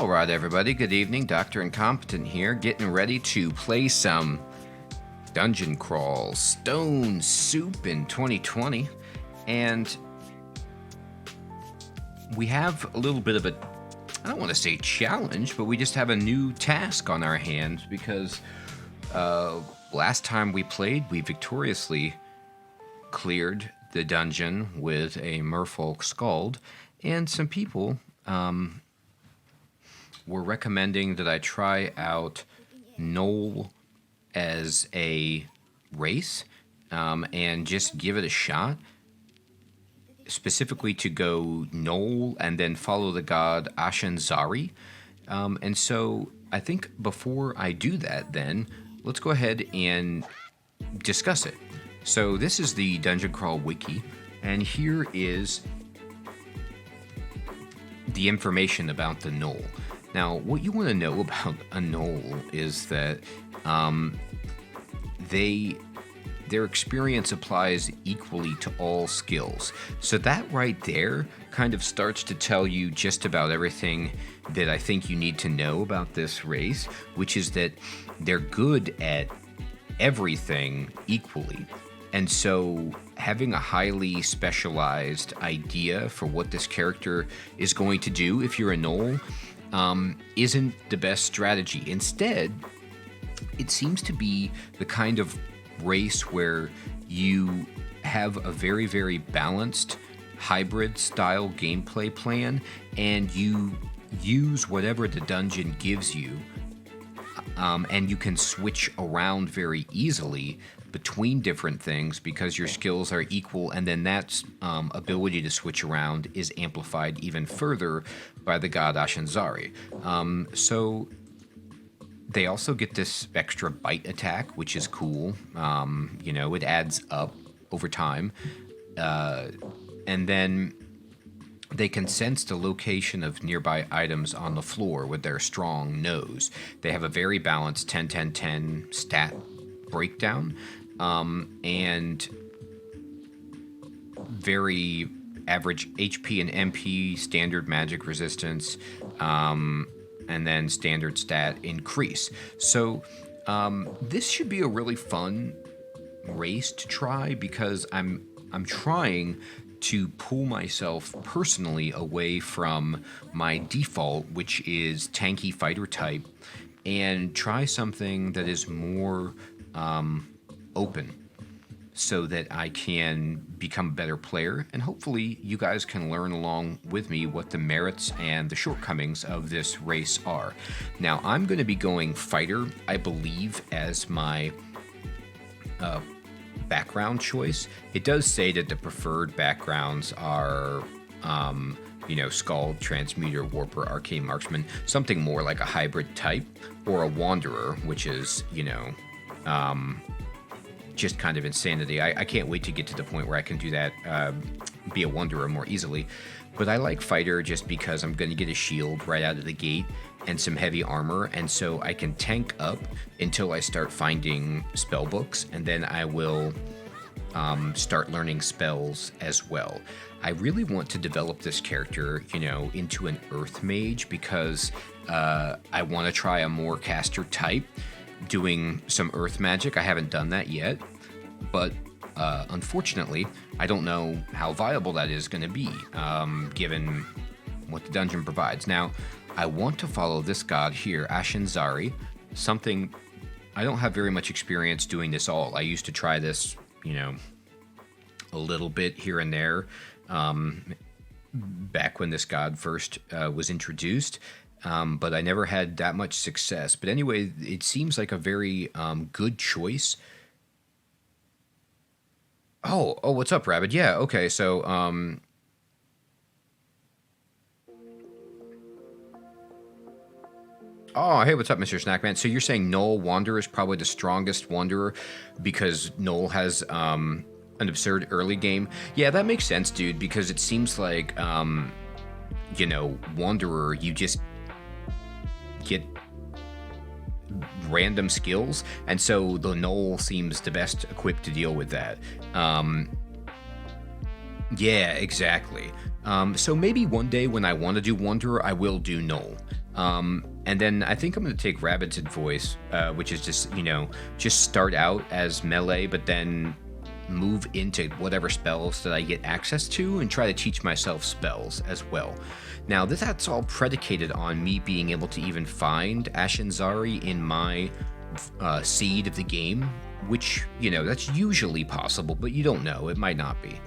All right, everybody. Good evening. Dr. Incompetent here, getting ready to play some Dungeon Crawl Stone Soup in 2020. And we have a little bit of a, I don't want to say challenge, but we just have a new task on our hands because last time we played, we victoriously cleared the dungeon with a merfolk skald, and some people were recommending that I try out Gnoll as a race and just give it a shot, specifically to go Gnoll and then follow the god Ashenzari. And so I think before I do that, then let's go ahead and discuss it. So this is the Dungeon Crawl Wiki, and here is the information about the Gnoll. Now, what you want to know about a Gnoll is that their experience applies equally to all skills. So that right there kind of starts to tell you just about everything that I think you need to know about this race, which is that they're good at everything equally. And so having a highly specialized idea for what this character is going to do if you're a Gnoll isn't the best strategy. Instead, it seems to be the kind of race where you have a very, very balanced hybrid style gameplay plan, and you use whatever the dungeon gives you, and you can switch around very easily between different things because your skills are equal, and then that ability to switch around is amplified even further by the god Ashenzari. So they also get this extra bite attack, which is cool. It adds up over time. And then they can sense the location of nearby items on the floor with their strong nose. They have a very balanced 10-10-10 stat breakdown, and very average HP and MP, standard magic resistance, and then standard stat increase. So this should be a really fun race to try because I'm trying to pull myself personally away from my default, which is tanky fighter type, and try something that is more open so that I can become a better player, and hopefully you guys can learn along with me what the merits and the shortcomings of this race are. Now, I'm going to be going fighter, I believe, as my background choice. It does say that the preferred backgrounds are Skald, Transmuter, Warper, Arcane Marksman, something more like a hybrid type, or a Wanderer, which is, just kind of insanity. I can't wait to get to the point where I can do that, be a Wanderer more easily. But I like Fighter just because I'm going to get a shield right out of the gate and some heavy armor, and so I can tank up until I start finding spell books, and then I will start learning spells as well. I really want to develop this character, into an Earth Mage because I want to try a more caster type, doing some earth magic. I haven't done that yet, but unfortunately, I don't know how viable that is going to be, given what the dungeon provides. Now, I want to follow this god here, Ashenzari, something I don't have very much experience doing this all. I used to try this, a little bit here and there, back when this god first was introduced. But I never had that much success. But anyway, it seems like a very good choice. Oh, what's up, Rabbit? Yeah, okay, so, oh, hey, what's up, Mr. Snackman? So you're saying Gnoll Wanderer is probably the strongest Wanderer because Gnoll has an absurd early game? Yeah, that makes sense, dude, because it seems like, Wanderer, you just get random skills, and so the Gnoll seems the best equipped to deal with that. Yeah, exactly. So maybe one day when I want to do Wanderer, I will do Gnoll. And then I think I'm going to take Rabbit's advice, which is just, just start out as melee, but then move into whatever spells that I get access to and try to teach myself spells as well. Now, that's all predicated on me being able to even find Ashenzari in my seed of the game, which, that's usually possible, but you don't know. It might not be.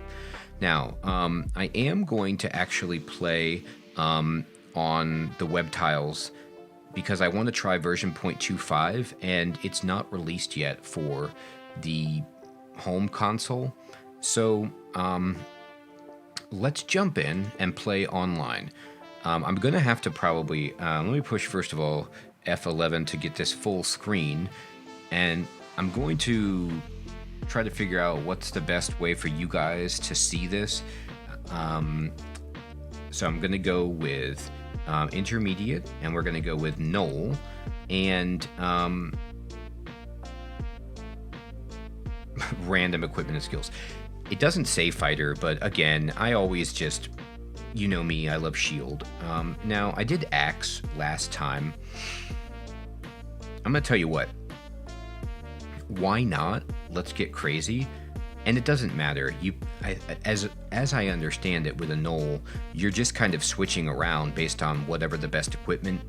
Now, I am going to actually play on the web tiles because I want to try version 0.25, and it's not released yet for the home console. So let's jump in and play online. I'm going to have to probably, let me push first of all F11 to get this full screen, and I'm going to try to figure out what's the best way for you guys to see this. So I'm going to go with intermediate, and we're going to go with Gnoll, and random equipment and skills. It doesn't say fighter, but again, I always just, you know me, I love shield. Now, I did axe last time. I'm going to tell you what. Why not? Let's get crazy. And it doesn't matter. As I understand it with a Gnoll, you're just kind of switching around based on whatever the best equipment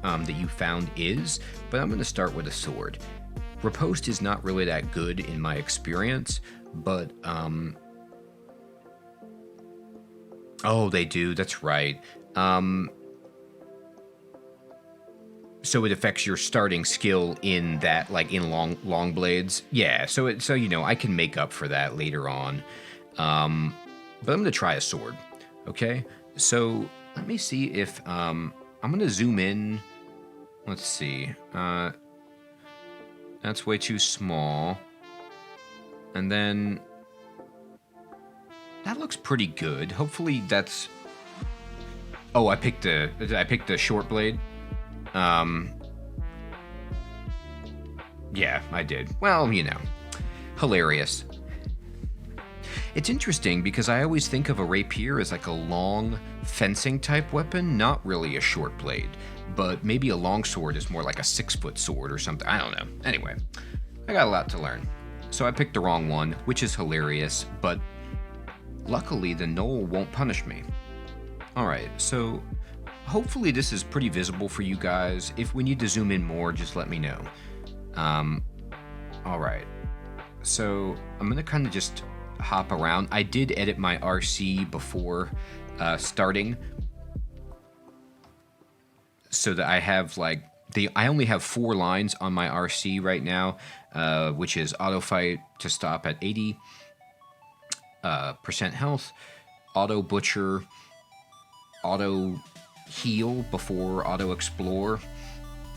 that you found is. But I'm going to start with a sword. Riposte is not really that good in my experience, but oh, they do. That's right. So it affects your starting skill in that, like in long blades. Yeah. So I can make up for that later on. But I'm gonna try a sword. Okay. So let me see if I'm gonna zoom in. Let's see. That's way too small. And then that looks pretty good. Hopefully that's. Oh, I picked the short blade. Yeah, I did. Well, hilarious. It's interesting because I always think of a rapier as like a long fencing type weapon, not really a short blade, but maybe a long sword is more like a 6-foot sword or something. I don't know. Anyway, I got a lot to learn. So I picked the wrong one, which is hilarious, but luckily the Gnoll won't punish me. All right, so hopefully this is pretty visible for you guys. If we need to zoom in more, just let me know. All right. So I'm going to kind of just hop around. I did edit my RC before starting so that I have I only have 4 lines on my RC right now, which is auto fight to stop at 80% health, auto butcher, auto heal before auto explore,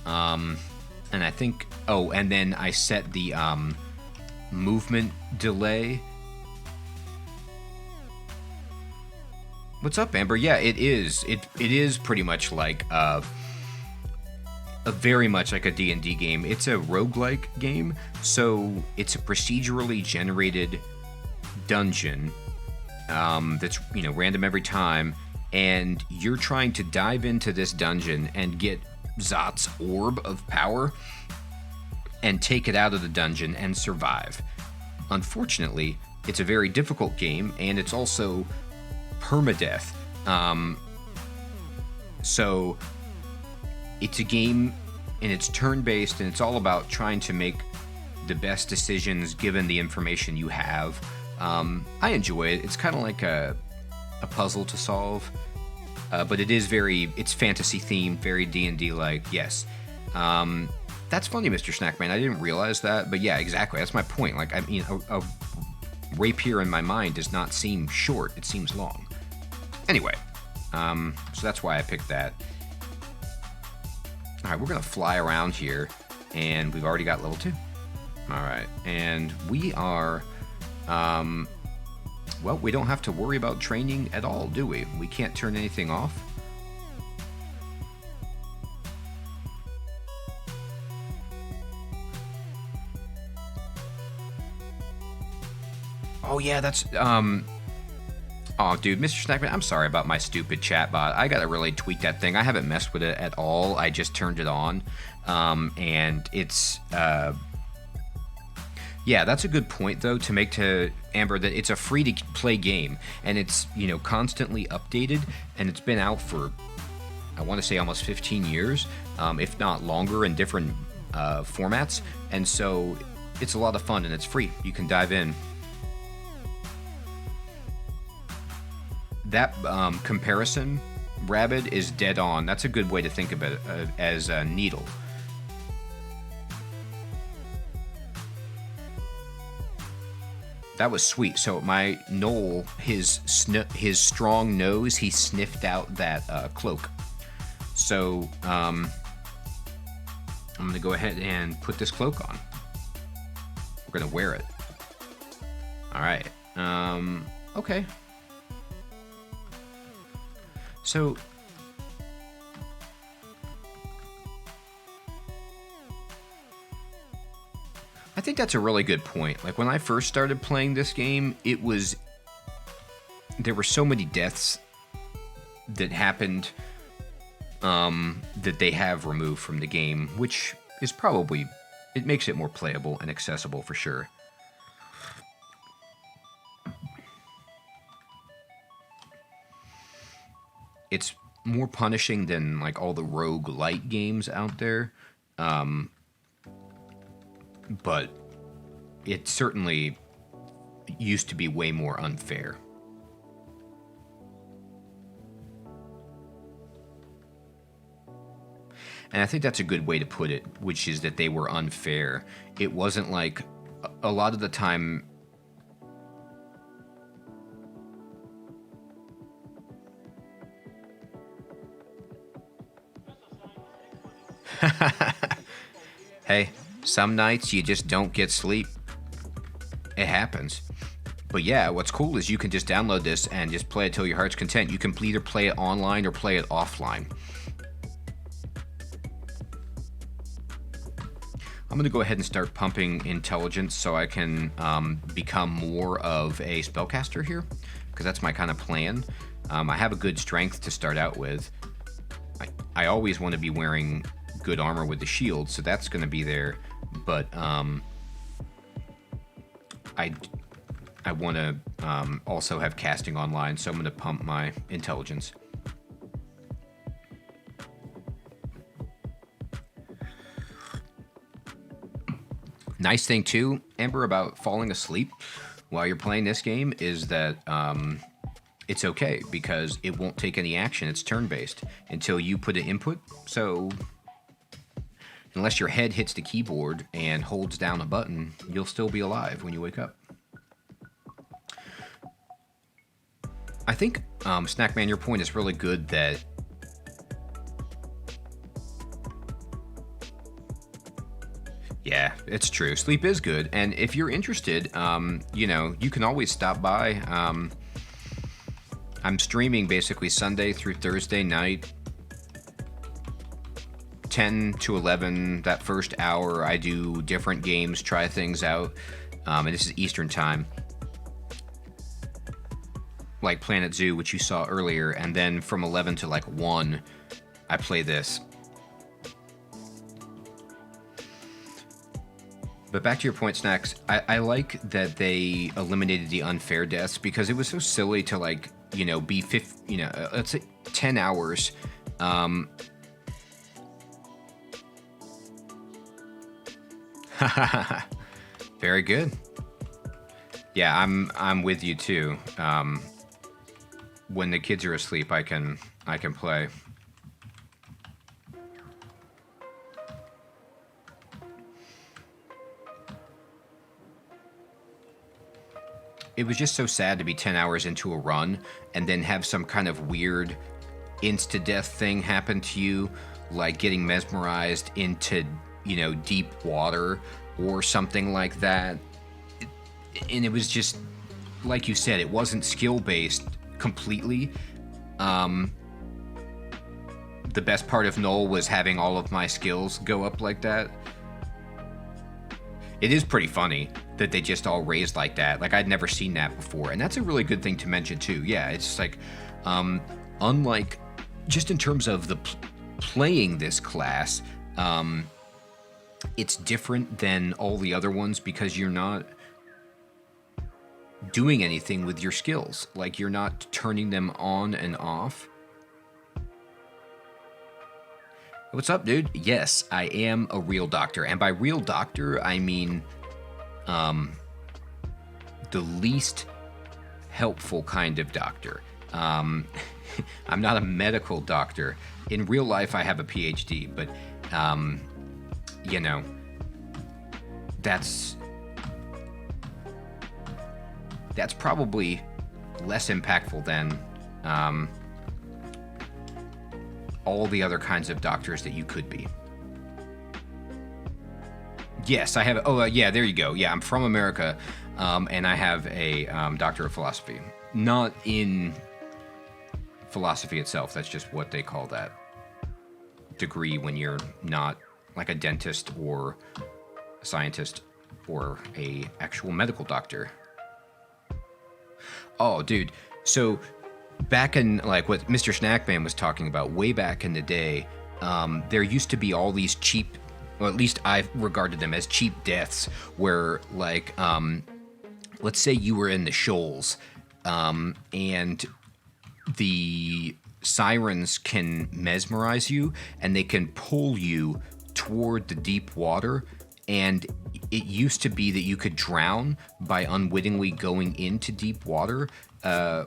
and I think and then I set the movement delay. What's up, Amber? Yeah, it is. It is pretty much like a very much like a D&D game. It's a roguelike game, so it's a procedurally generated dungeon that's random every time. And you're trying to dive into this dungeon and get Zot's orb of power and take it out of the dungeon and survive. Unfortunately, it's a very difficult game, and it's also permadeath. So it's a game, and it's turn-based, and it's all about trying to make the best decisions given the information you have. I enjoy it. It's kind of like a puzzle to solve, but it's fantasy themed, very D&D like. Yes. That's funny, Mr. Snackman. I didn't realize that, but yeah, exactly. That's my point. Like, I mean, a rapier in my mind does not seem short. It seems long. Anyway, so that's why I picked that. All right, we're going to fly around here, and we've already got level 2. All right, and we are, well, we don't have to worry about training at all, do we? We can't turn anything off. Oh yeah, that's Oh, dude, Mr. Snackman, I'm sorry about my stupid chatbot. I gotta really tweak that thing. I haven't messed with it at all. I just turned it on, and it's yeah, that's a good point though to make to Amber, that it's a free to play game, and it's, you know, constantly updated, and it's been out for, I want to say, almost 15 years, if not longer, in different formats, and so it's a lot of fun and it's free. You can dive in. That comparison, Rabid, is dead on. That's a good way to think about it as a needle. That was sweet. So my Gnoll, his strong nose, he sniffed out that cloak. So I'm going to go ahead and put this cloak on. We're going to wear it. All right. Okay. So I think that's a really good point. Like, when I first started playing this game, there were so many deaths that happened that they have removed from the game, which is probably, it makes it more playable and accessible for sure. It's more punishing than like all the roguelite games out there. But it certainly used to be way more unfair. And I think that's a good way to put it, which is that they were unfair. It wasn't like, a lot of the time, hey, some nights you just don't get sleep. It happens. But yeah, what's cool is you can just download this and just play it till your heart's content. You can either play it online or play it offline. I'm going to go ahead and start pumping intelligence so I can become more of a spellcaster here, because that's my kind of plan. I have a good strength to start out with. I always want to be wearing good armor with the shield, so that's going to be there. But I want to also have casting online, so I'm going to pump my intelligence. Nice thing too, Amber, about falling asleep while you're playing this game is that it's okay, because it won't take any action. It's turn-based until you put an input. So unless your head hits the keyboard and holds down a button, you'll still be alive when you wake up. I think, Snackman, your point is really good that yeah, it's true. Sleep is good. And if you're interested, you know, you can always stop by. I'm streaming basically Sunday through Thursday night, 10 to 11. That first hour, I do different games, try things out. And this is Eastern time. Like Planet Zoo, which you saw earlier. And then from 11 to like 1, I play this. But back to your point, Snacks, I like that they eliminated the unfair deaths, because it was so silly to, like, you know, be let's say 10 hours. Very good. Yeah, I'm with you too. When the kids are asleep, I can play. It was just so sad to be 10 hours into a run and then have some kind of weird insta-death thing happen to you, like getting mesmerized into, you know, deep water or something like that. And it was just, like you said, it wasn't skill-based completely. The best part of Gnoll was having all of my skills go up like that. It is pretty funny that they just all raised like that. Like, I'd never seen that before. And that's a really good thing to mention, too. Yeah, it's like, unlike, just in terms of the playing this class, it's different than all the other ones because you're not doing anything with your skills. Like, you're not turning them on and off. What's up, dude? Yes, I am a real doctor. And by real doctor, I mean the least helpful kind of doctor. I'm not a medical doctor. In real life, I have a PhD, but, you know, that's probably less impactful than all the other kinds of doctors that you could be. Yes, I have. Oh, yeah, there you go. Yeah, I'm from America, and I have a doctor of philosophy. Not in philosophy itself. That's just what they call that degree when you're not like a dentist or a scientist or a actual medical doctor. Oh, dude. So back in like what Mr. Snackman was talking about way back in the day, there used to be all these cheap, or at least I regarded them as cheap deaths, where like, let's say you were in the shoals, and the sirens can mesmerize you and they can pull you toward the deep water. And it used to be that you could drown by unwittingly going into deep water,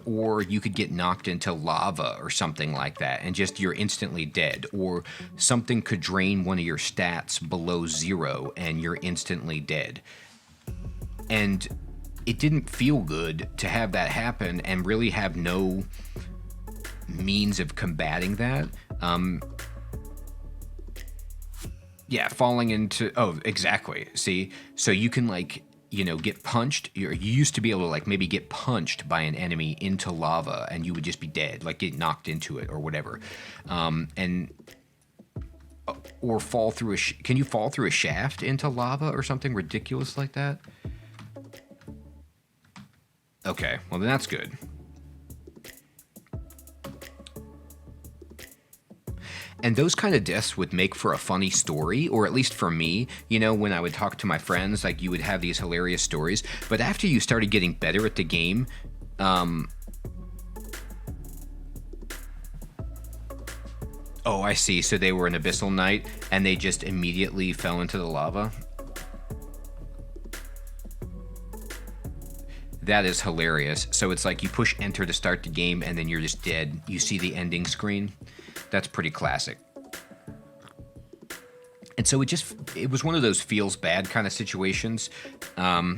or you could get knocked into lava or something like that, and just you're instantly dead. Or something could drain one of your stats below 0, and you're instantly dead. And it didn't feel good to have that happen and really have no means of combating that. Yeah, falling into... Oh, exactly. See? So you can, like, you know, get punched. You used to be able to, like, maybe get punched by an enemy into lava, and you would just be dead. Like, get knocked into it or whatever. Or fall through a... Can you fall through a shaft into lava or something ridiculous like that? Okay, well, then that's good. And those kind of deaths would make for a funny story, or at least for me, you know, when I would talk to my friends, like, you would have these hilarious stories. But after you started getting better at the game, oh, I see. So they were an Abyssal Knight, and they just immediately fell into the lava? That is hilarious. So it's like you push enter to start the game, and then you're just dead. You see the ending screen. That's pretty classic. And so it was one of those feels bad kind of situations. Oh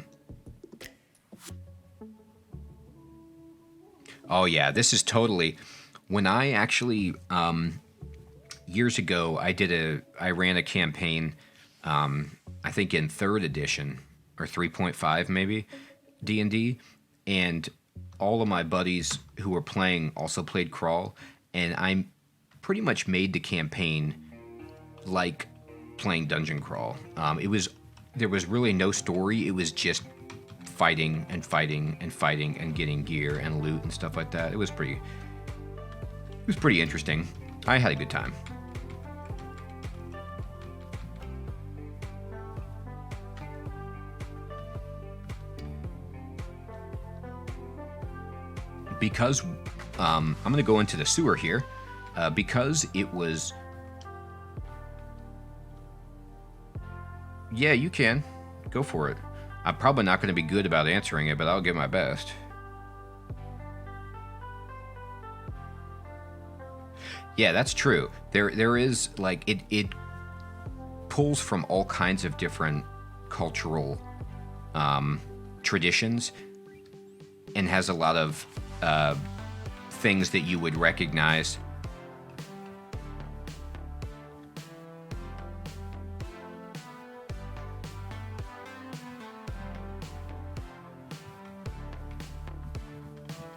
yeah, this is totally... When I actually, years ago, I ran a campaign, I think in 3rd edition, or 3.5 maybe, D&D, and all of my buddies who were playing also played Crawl, and I pretty much made the campaign like playing Dungeon Crawl. There was really no story. It was just fighting and fighting and fighting and getting gear and loot and stuff like that. It was pretty interesting. I had a good time. Because I'm going to go into the sewer here. Because it was... Yeah, you can. Go for it. I'm probably not going to be good about answering it, but I'll give my best. Yeah, that's true. There is, like, it pulls from all kinds of different cultural traditions and has a lot of things that you would recognize.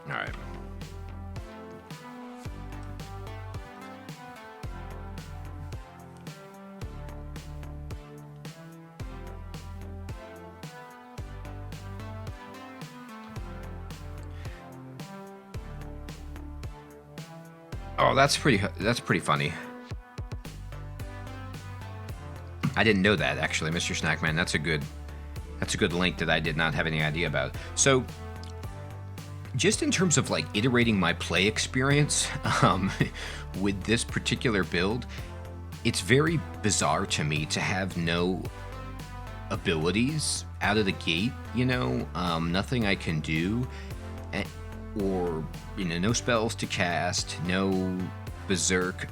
All right. Oh, that's pretty funny. I didn't know that, actually, Mr. Snackman. That's a good link that I did not have any idea about. So, just in terms of like iterating my play experience with this particular build, it's very bizarre to me to have no abilities out of the gate, you know, nothing I can do, or, you know, no spells to cast, no berserk.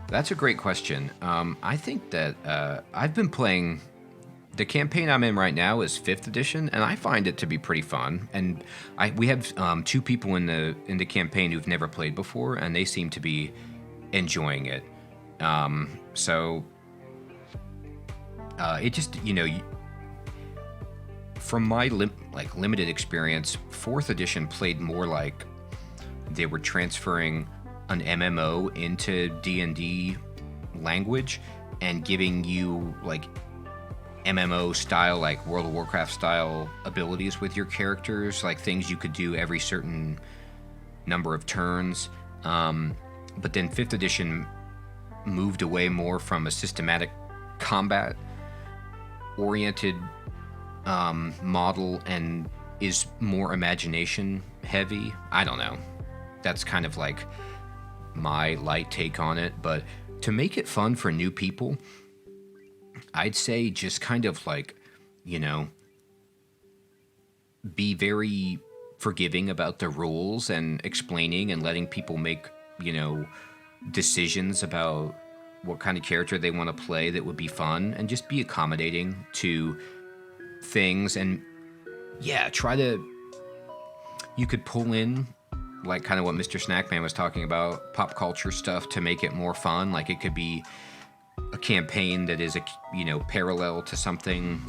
That's a great question. I think that I've been playing. The campaign I'm in right now is 5th edition, and I find it to be pretty fun. And we have 2 people in the campaign who've never played before, and they seem to be enjoying it. So it just, you know, from my limited experience, 4th edition played more like they were transferring an MMO into D&D language and giving you like MMO style, like World of Warcraft style abilities with your characters, like things you could do every certain number of turns. But then 5th edition moved away more from a systematic combat oriented model and is more imagination heavy. I don't know. That's kind of like my light take on it. But to make it fun for new people, I'd say just kind of like, you know, be very forgiving about the rules and explaining and letting people make, you know, decisions about what kind of character they want to play that would be fun, and just be accommodating to things. And yeah, you could pull in like kind of what Mr. Snackman was talking about, pop culture stuff to make it more fun. Like it could be a campaign that is, you know, parallel to something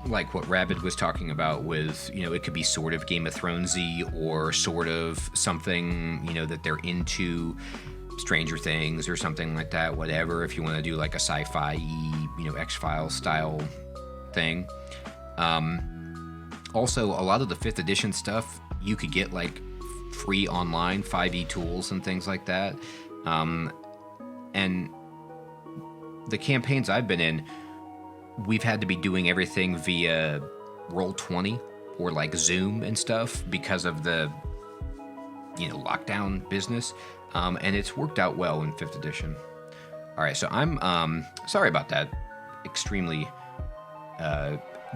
like what Rabbit was talking about with, you know, it could be sort of Game of Thronesy or sort of something, you know, that they're into, Stranger Things or something like that, whatever, if you want to do like a sci-fi, you know, X-Files style thing. Also, a lot of the 5th edition stuff, you could get like free online 5e tools and things like that. And the campaigns I've been in, we've had to be doing everything via Roll20 or like Zoom and stuff because of the, you know, lockdown business. And it's worked out well in 5th edition. All right, so I'm sorry about that extremely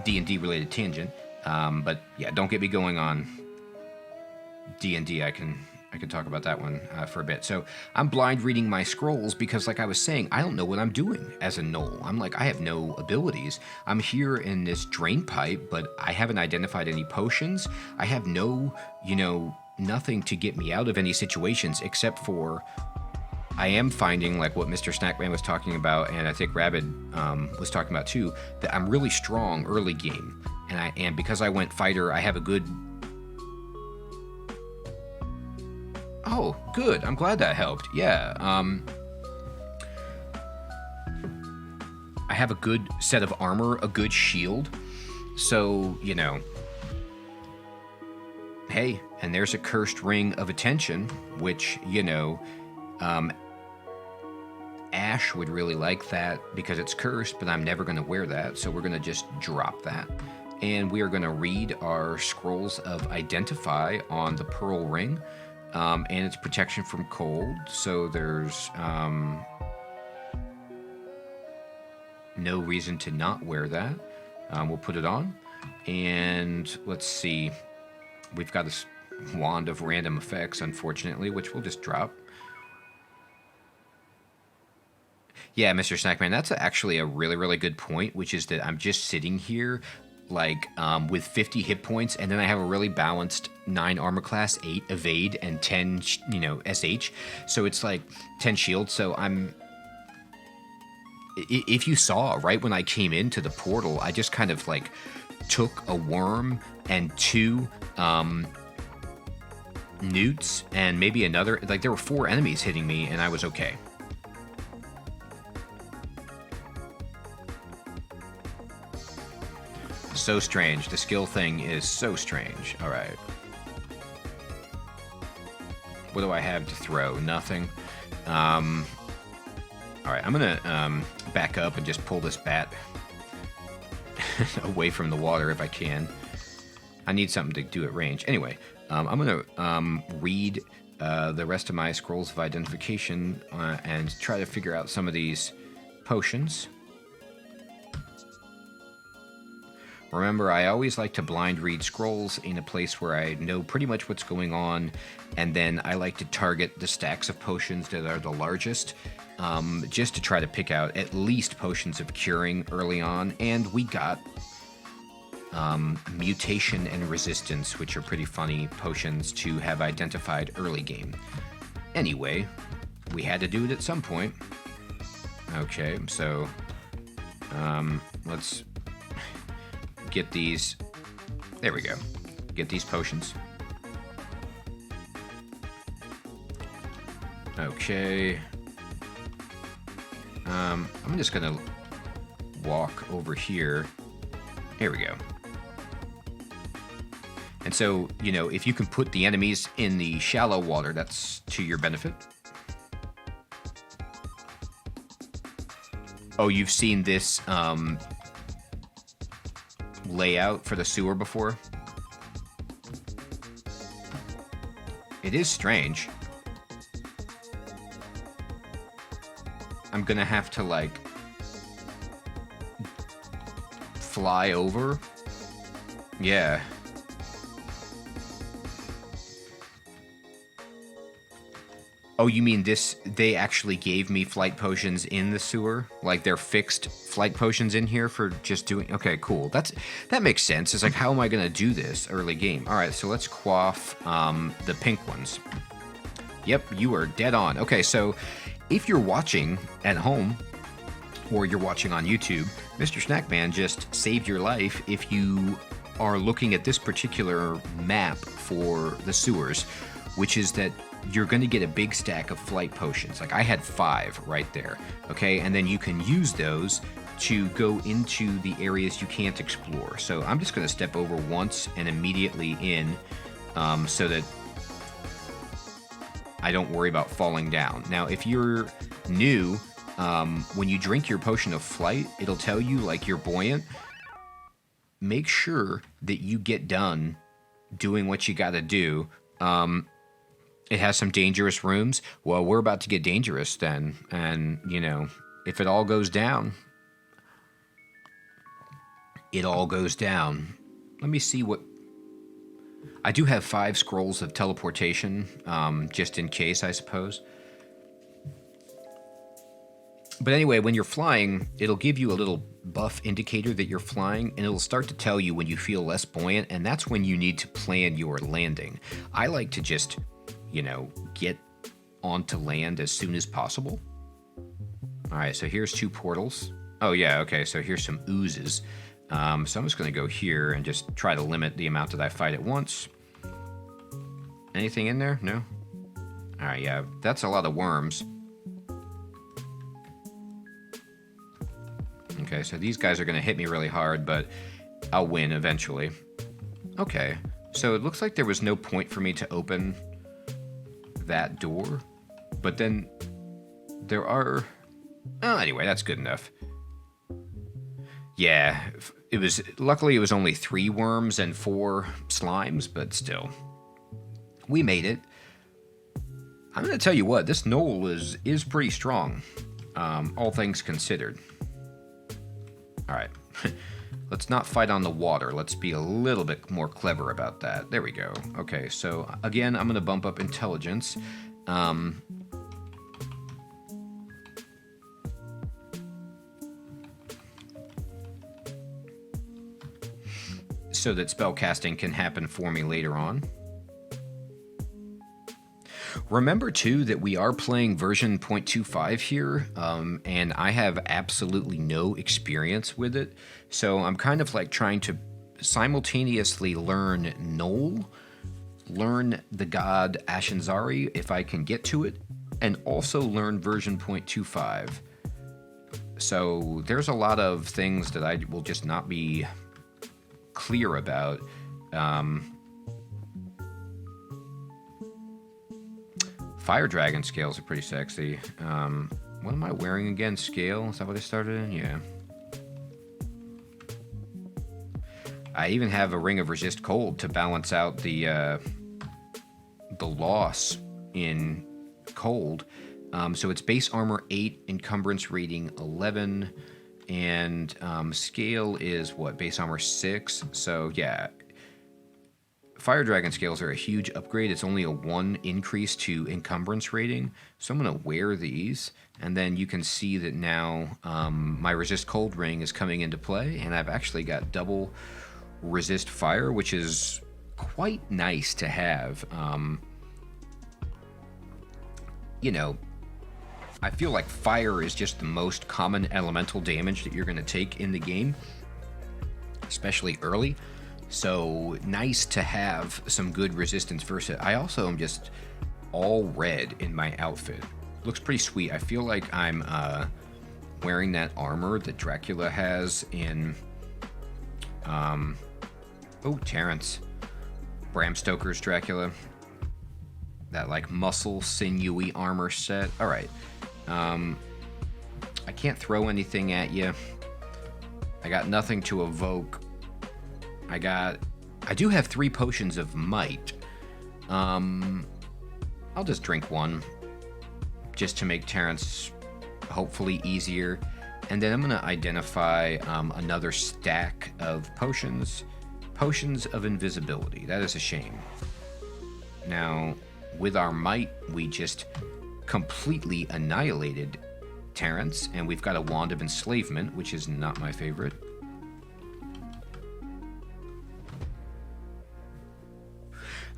D&D related tangent. But yeah, don't get me going on D&D. I can talk about that one for a bit. So I'm blind reading my scrolls because, like I was saying, I don't know what I'm doing as a Gnoll. I'm like, I have no abilities. I'm here in this drain pipe, but I haven't identified any potions. I have no, you know, nothing to get me out of any situations except for I am finding, like what Mr. Snackman was talking about, and I think Rabbit was talking about too, that I'm really strong early game. And because I went fighter, I have a good... Oh, good. I'm glad that helped. Yeah. I have a good set of armor, a good shield. So, you know... Hey, and there's a cursed ring of attention, which, you know... Ash would really like that because it's cursed, but I'm never going to wear that, so we're going to just drop that. And we are going to read our Scrolls of Identify on the Pearl Ring, and its protection from cold, so there's no reason to not wear that. We'll put it on, and let's see. We've got this wand of random effects, unfortunately, which we'll just drop. Yeah, Mr. Snackman, that's actually a really, really good point, which is that I'm just sitting here, like, with 50 hit points, and then I have a really balanced 9 armor class, 8 evade, and 10, you know, SH. So it's like 10 shield. So I'm... If you saw, right when I came into the portal, I just kind of, like, took a worm and 2 newts and maybe another... Like, there were 4 enemies hitting me, and I was okay. so strange. The skill thing is so strange. All right. What do I have to throw? Nothing. All right, I'm gonna back up and just pull this bat away from the water if I can. I need something to do at range. Anyway, I'm gonna read the rest of my scrolls of identification and try to figure out some of these potions. Remember, I always like to blind read scrolls in a place where I know pretty much what's going on, and then I like to target the stacks of potions that are the largest, just to try to pick out at least potions of curing early on, and we got mutation and resistance, which are pretty funny potions to have identified early game. Anyway, we had to do it at some point. Okay, so let's get these. There we go. Get these potions. Okay. I'm just gonna walk over here. Here we go. And so, you know, if you can put the enemies in the shallow water, that's to your benefit. Oh, you've seen this layout for the sewer before? It is strange. I'm gonna have to, like, fly over. Yeah. Oh, you mean this, they actually gave me flight potions in the sewer? Like, they're fixed flight potions in here for just doing... Okay, cool. That makes sense. It's like, how am I going to do this early game? All right, so let's quaff the pink ones. Yep, you are dead on. Okay, so if you're watching at home, or you're watching on YouTube, Mr. Snackman just saved your life if you are looking at this particular map for the sewers, which is that you're going to get a big stack of flight potions. Like, I had 5 right there, okay? And then you can use those to go into the areas you can't explore. So I'm just going to step over once and immediately in, so that I don't worry about falling down. Now, if you're new, when you drink your potion of flight, it'll tell you, like, you're buoyant. Make sure that you get done doing what you got to do. It has some dangerous rooms. Well, we're about to get dangerous then. And, you know, if it all goes down, it all goes down. Let me see what... I do have 5 scrolls of teleportation, just in case, I suppose. But anyway, when you're flying, it'll give you a little buff indicator that you're flying, and it'll start to tell you when you feel less buoyant, and that's when you need to plan your landing. I like to just... you know, get onto land as soon as possible. All right, so here's 2 portals. Oh, yeah, okay, so here's some oozes. So I'm just going to go here and just try to limit the amount that I fight at once. Anything in there? No? All right, yeah, that's a lot of worms. Okay, so these guys are going to hit me really hard, but I'll win eventually. Okay, so it looks like there was no point for me to open that door, but then there are... Oh, anyway, that's good enough. Yeah, it was... Luckily, it was only 3 worms and 4 slimes, but still. We made it. I'm going to tell you what, this Gnoll is pretty strong, all things considered. Alright. Let's not fight on the water. Let's be a little bit more clever about that. There we go. Okay, so again, I'm going to bump up intelligence. So that spellcasting can happen for me later on. Remember, too, that we are playing version 0.25 here, and I have absolutely no experience with it. So I'm kind of like trying to simultaneously learn Gnoll, learn the god Ashenzari, if I can get to it, and also learn version 0.25. So there's a lot of things that I will just not be clear about. Fire dragon scales are pretty sexy. What am I wearing again? Scale? Is that what I started in? Yeah. I even have a ring of resist cold to balance out the loss in cold. So it's base armor 8, encumbrance rating 11, and scale is what? Base armor 6. So yeah. Fire Dragon scales are a huge upgrade. It's only a 1 increase to encumbrance rating. So I'm going to wear these, and then you can see that now my resist cold ring is coming into play, and I've actually got double resist fire, which is quite nice to have. You know, I feel like fire is just the most common elemental damage that you're going to take in the game, especially early. So nice to have some good resistance versus it. I also am just all red in my outfit. Looks pretty sweet. I feel like I'm wearing that armor that Dracula has in Terrence. Bram Stoker's Dracula. That like muscle sinewy armor set. All right. I can't throw anything at you. I got nothing to evoke. I do have 3 potions of might. I'll just drink 1, just to make Terrence hopefully easier. And then I'm going to identify another stack of potions. Potions of invisibility. That is a shame. Now, with our might, we just completely annihilated Terrence, and we've got a wand of enslavement, which is not my favorite.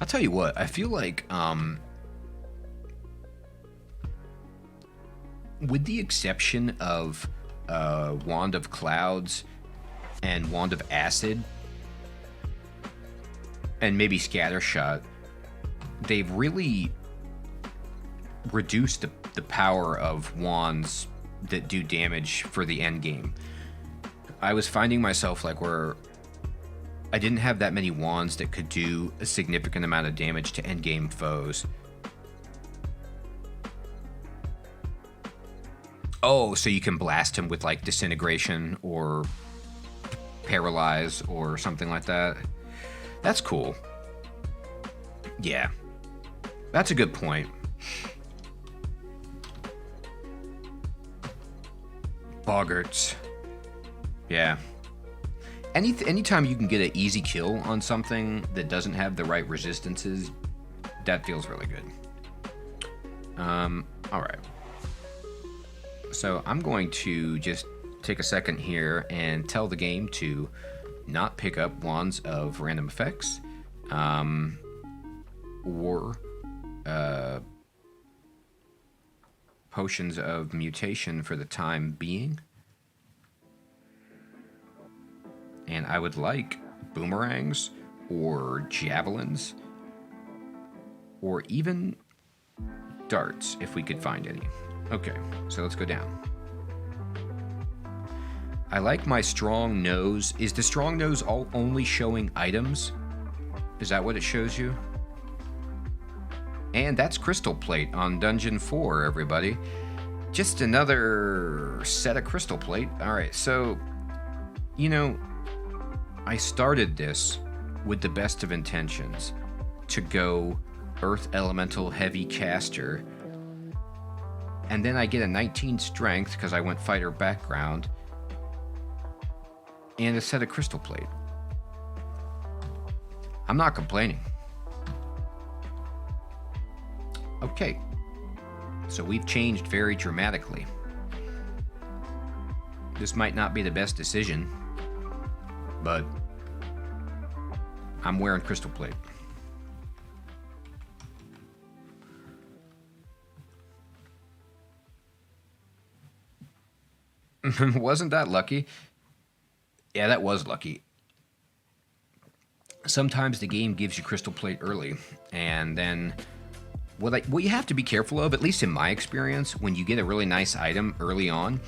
I'll tell you what, I feel like, with the exception of Wand of Clouds and Wand of Acid, and maybe Scattershot, they've really reduced the power of wands that do damage for the end game. I was finding myself like where I didn't have that many wands that could do a significant amount of damage to endgame foes. Oh, so you can blast him with like disintegration or paralyze or something like that. That's cool. Yeah. That's a good point. Boggarts. Yeah. Anytime you can get an easy kill on something that doesn't have the right resistances, that feels really good. Alright. So I'm going to just take a second here and tell the game to not pick up wands of random effects, or potions of mutation for the time being. And I would like boomerangs or javelins or even darts if we could find any. Okay, so let's go down. I like my strong nose. Is the strong nose only showing items? Is that what it shows you? And that's Crystal Plate on Dungeon 4, everybody. Just another set of Crystal Plate. Alright, so, you know, I started this with the best of intentions to go Earth Elemental Heavy Caster, and then I get a 19 strength because I went fighter background, and a set of Crystal Plate. I'm not complaining. Okay, so we've changed very dramatically. This might not be the best decision, but I'm wearing Crystal Plate. Wasn't that lucky? Yeah, that was lucky. Sometimes the game gives you Crystal Plate early, and then what you have to be careful of, at least in my experience, when you get a really nice item early on,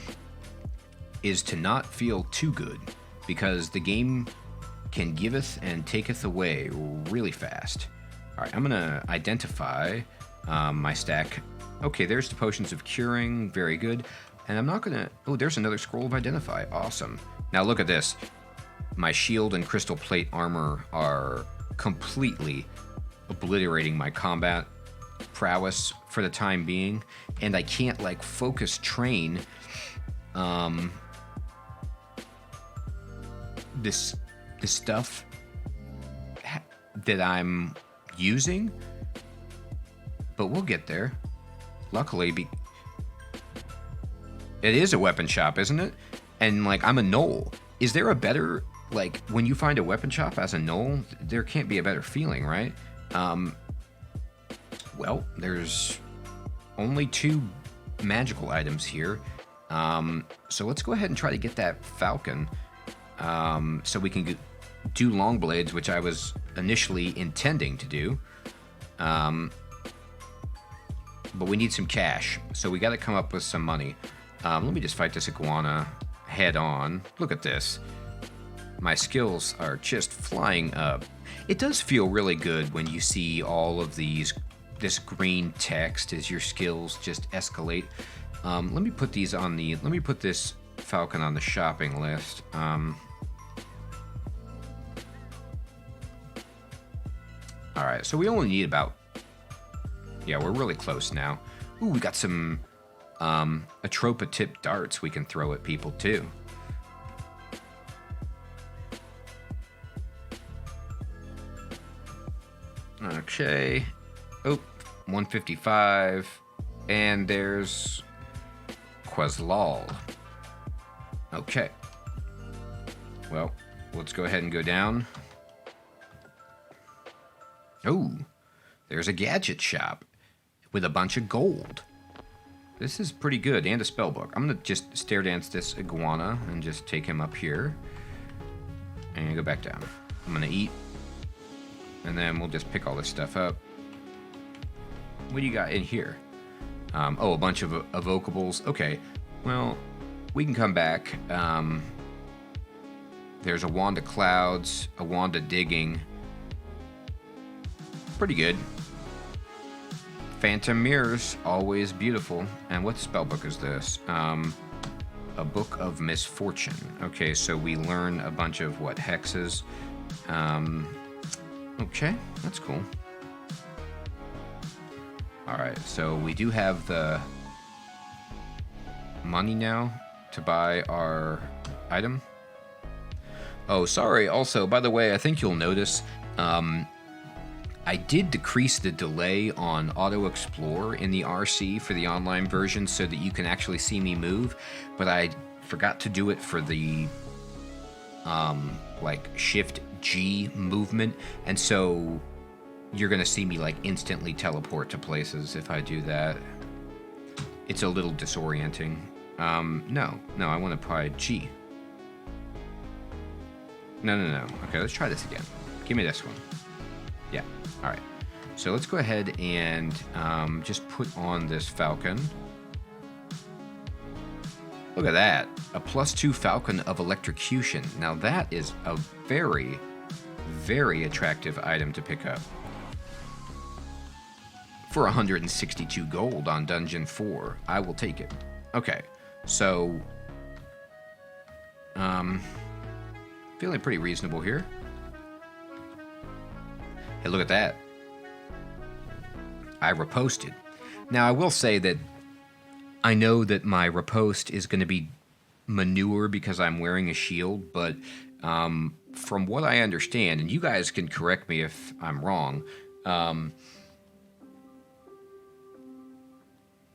is to not feel too good, because the game can giveth and taketh away really fast. All right, I'm gonna identify my stack. Okay, there's the potions of curing, very good. And I'm not gonna, oh, there's another scroll of identify, awesome. Now look at this. My shield and crystal plate armor are completely obliterating my combat prowess for the time being, and I can't like focus train this stuff that I'm using, but we'll get there. Luckily, it is a weapon shop, isn't it? And like, I'm a Gnoll. Is there a better, like, when you find a weapon shop as a Gnoll, there can't be a better feeling, right? Well, there's only 2 magical items here. So let's go ahead and try to get that falcon, so we can do long blades, which I was initially intending to do. But we need some cash, so we got to come up with some money. Let me just fight this iguana head on. Look at this. My skills are just flying up. It does feel really good when you see all of this green text as your skills just escalate. Let me put these on the, let me put this falcon on the shopping list. All right, so we only need about, yeah, we're really close now. Ooh, we got some Atropa tip darts we can throw at people too. Okay. Oh, 155. And there's Quazlal. Okay. Well, let's go ahead and go down. Oh, there's a gadget shop with a bunch of gold. This is pretty good, and a spell book. I'm gonna just stare dance this iguana and just take him up here and go back down. I'm gonna eat, and then we'll just pick all this stuff up. What do you got in here? Oh, a bunch of evocables. Okay, well, we can come back. There's a wand of clouds, a wand of digging. Pretty good. Phantom mirrors, always beautiful. And what spellbook is this? A book of misfortune. Okay, so we learn a bunch of what hexes. Okay, that's cool. All right, so we do have the money now to buy our item. Oh, sorry. Also, by the way, I think you'll notice I did decrease the delay on Auto Explore in the RC for the online version so that you can actually see me move, but I forgot to do it for the like Shift G movement, and so you're gonna see me like instantly teleport to places if I do that. It's a little disorienting. No, I want to try G. No. Okay, let's try this again. Give me this one. Yeah, all right. So let's go ahead and just put on this falcon. Look at that, a +2 falcon of electrocution. Now that is a very, very attractive item to pick up. For 162 gold on Dungeon 4, I will take it. Okay, so feeling pretty reasonable here. Hey, look at that. I riposted. Now, I will say that I know that my riposte is going to be manure because I'm wearing a shield, but from what I understand, and you guys can correct me if I'm wrong,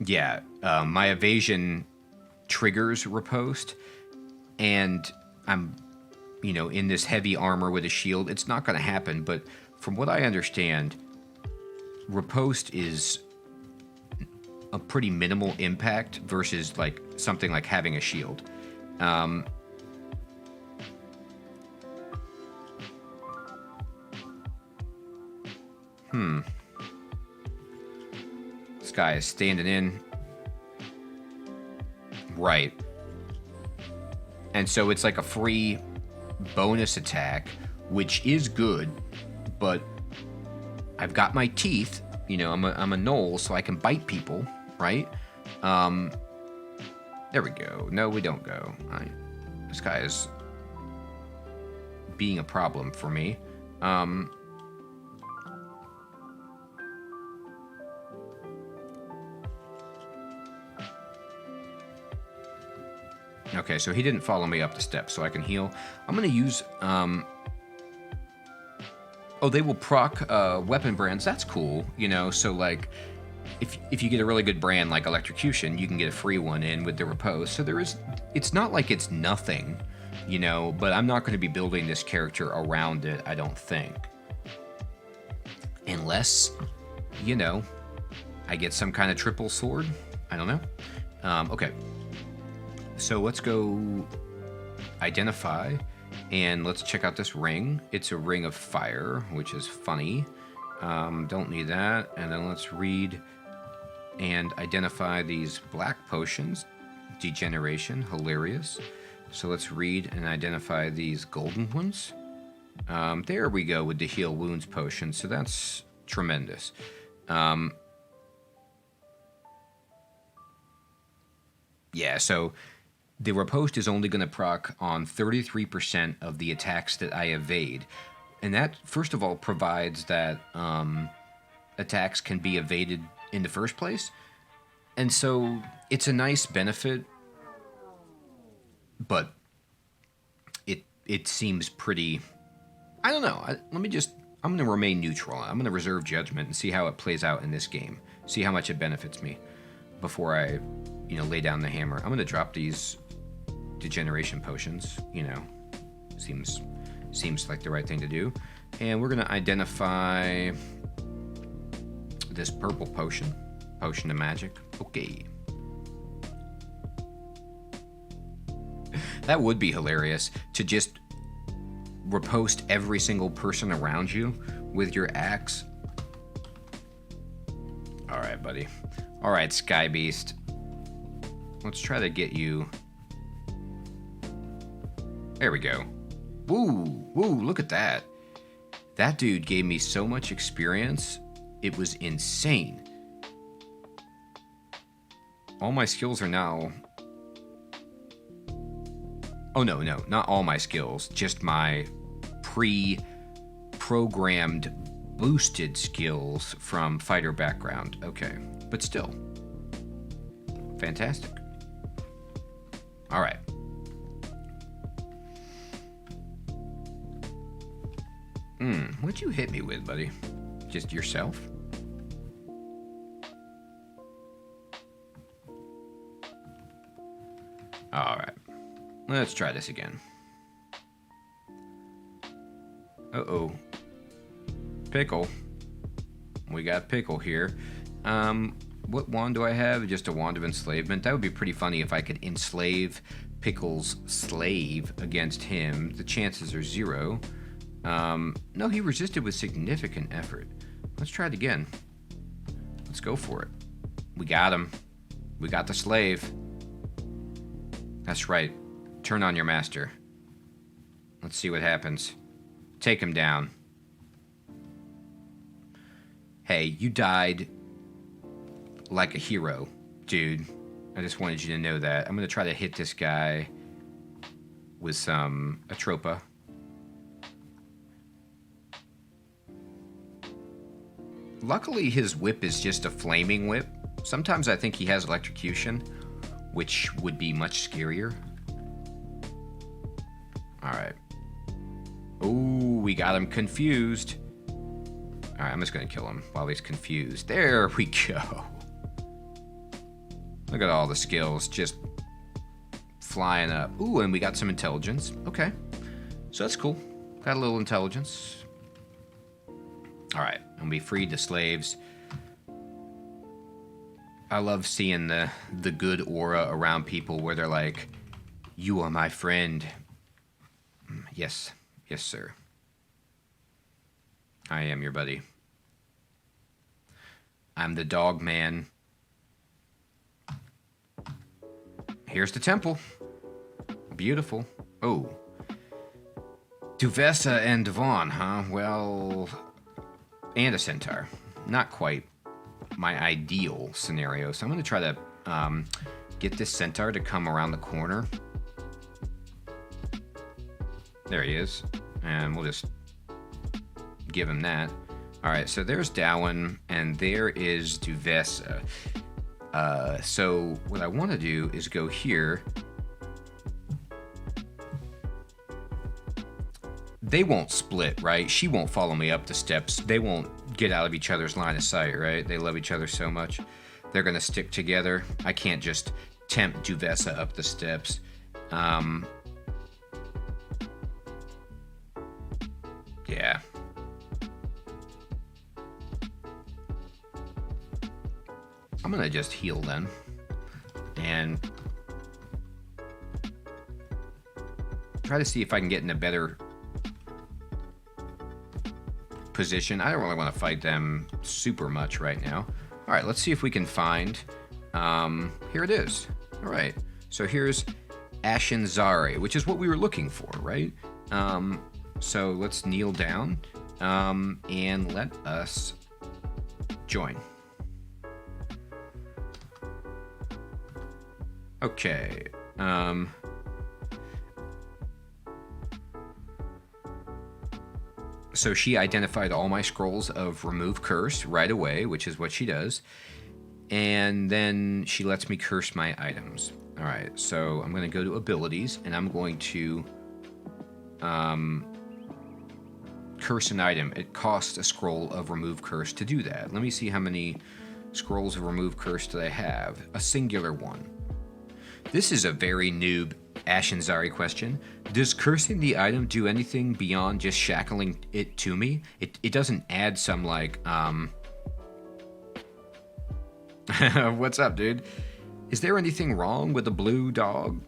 yeah, my evasion triggers riposte, and I'm, you know, in this heavy armor with a shield. It's not going to happen, but from what I understand, riposte is a pretty minimal impact versus like something like having a shield. This guy is standing in. Right. And so it's like a free bonus attack which is good, but I've got my teeth. You know, I'm a Gnoll, so I can bite people, right? There we go. No, we don't go. This guy is being a problem for me. Okay, so he didn't follow me up the steps, so I can heal. I'm gonna use, oh, they will proc weapon brands. That's cool, you know. So like, if you get a really good brand like Electrocution, you can get a free one in with the repose. So there is, it's not like it's nothing, you know. But I'm not going to be building this character around it, I don't think, unless, you know, I get some kind of triple sword. I don't know. Okay, so let's go identify. And let's check out this ring. It's a ring of fire, which is funny. Don't need that. And then let's read and identify these black potions. Degeneration, hilarious. So let's read and identify these golden ones. There we go with the heal wounds potion. So that's tremendous. Yeah, so the riposte is only going to proc on 33% of the attacks that I evade. And that, first of all, provides that attacks can be evaded in the first place. And so it's a nice benefit, but it seems pretty... I don't know. I'm going to remain neutral. I'm going to reserve judgment and see how it plays out in this game. See how much it benefits me before I, you know, lay down the hammer. I'm going to drop these degeneration potions, you know, seems like the right thing to do. And we're going to identify this purple potion of magic. Okay, that would be hilarious to just riposte every single person around you with your axe. All right, buddy. All right, Sky Beast, let's try to get you. There we go. Woo, look at that. That dude gave me so much experience. It was insane. All my skills are now... Oh, no, not all my skills. Just my pre-programmed boosted skills from fighter background. Okay, but still. Fantastic. All right. What'd you hit me with, buddy? Just yourself? Alright. Let's try this again. Uh-oh. Pickle. We got Pickle here. What wand do I have? Just a wand of enslavement. That would be pretty funny if I could enslave Pickle's slave against him. The chances are 0. No, he resisted with significant effort. Let's try it again. Let's go for it. We got him. We got the slave. That's right. Turn on your master. Let's see what happens. Take him down. Hey, you died like a hero, dude. I just wanted you to know that. I'm going to try to hit this guy with some Atropa. Luckily, his whip is just a flaming whip. Sometimes I think he has electrocution, which would be much scarier. Alright. Ooh, we got him confused. Alright, I'm just going to kill him while he's confused. There we go. Look at all the skills just flying up. Ooh, and we got some intelligence. Okay. So that's cool. Got a little intelligence. Alright, and we freed the slaves. I love seeing the good aura around people where they're like, you are my friend. Yes, sir. I am your buddy. I'm the dog man. Here's the temple. Beautiful. Oh. Duvessa and Devon, huh? Well, and a centaur. Not quite my ideal scenario. So I'm going to try to get this centaur to come around the corner. There he is. And we'll just give him that. All right, so there's Dowan, and there is Duvessa. So what I want to do is go here. They won't split, right? She won't follow me up the steps. They won't get out of each other's line of sight, right? They love each other so much. They're going to stick together. I can't just tempt Duvessa up the steps. Yeah. I'm going to just heal then. And try to see if I can get in a better position. I don't really want to fight them super much right now. All right, let's see if we can find... here it is. All right, so here's Ashenzari, which is what we were looking for, right? So let's kneel down and let us join. Okay. So she identified all my scrolls of remove curse right away, which is what she does. And then she lets me curse my items. All right, so I'm going to go to abilities, and I'm going to curse an item. It costs a scroll of remove curse to do that. Let me see how many scrolls of remove curse do I have. A singular one. This is a very noob Ashenzari question. Does cursing the item do anything beyond just shackling it to me? It doesn't add some, like, What's up, dude? Is there anything wrong with the blue dog?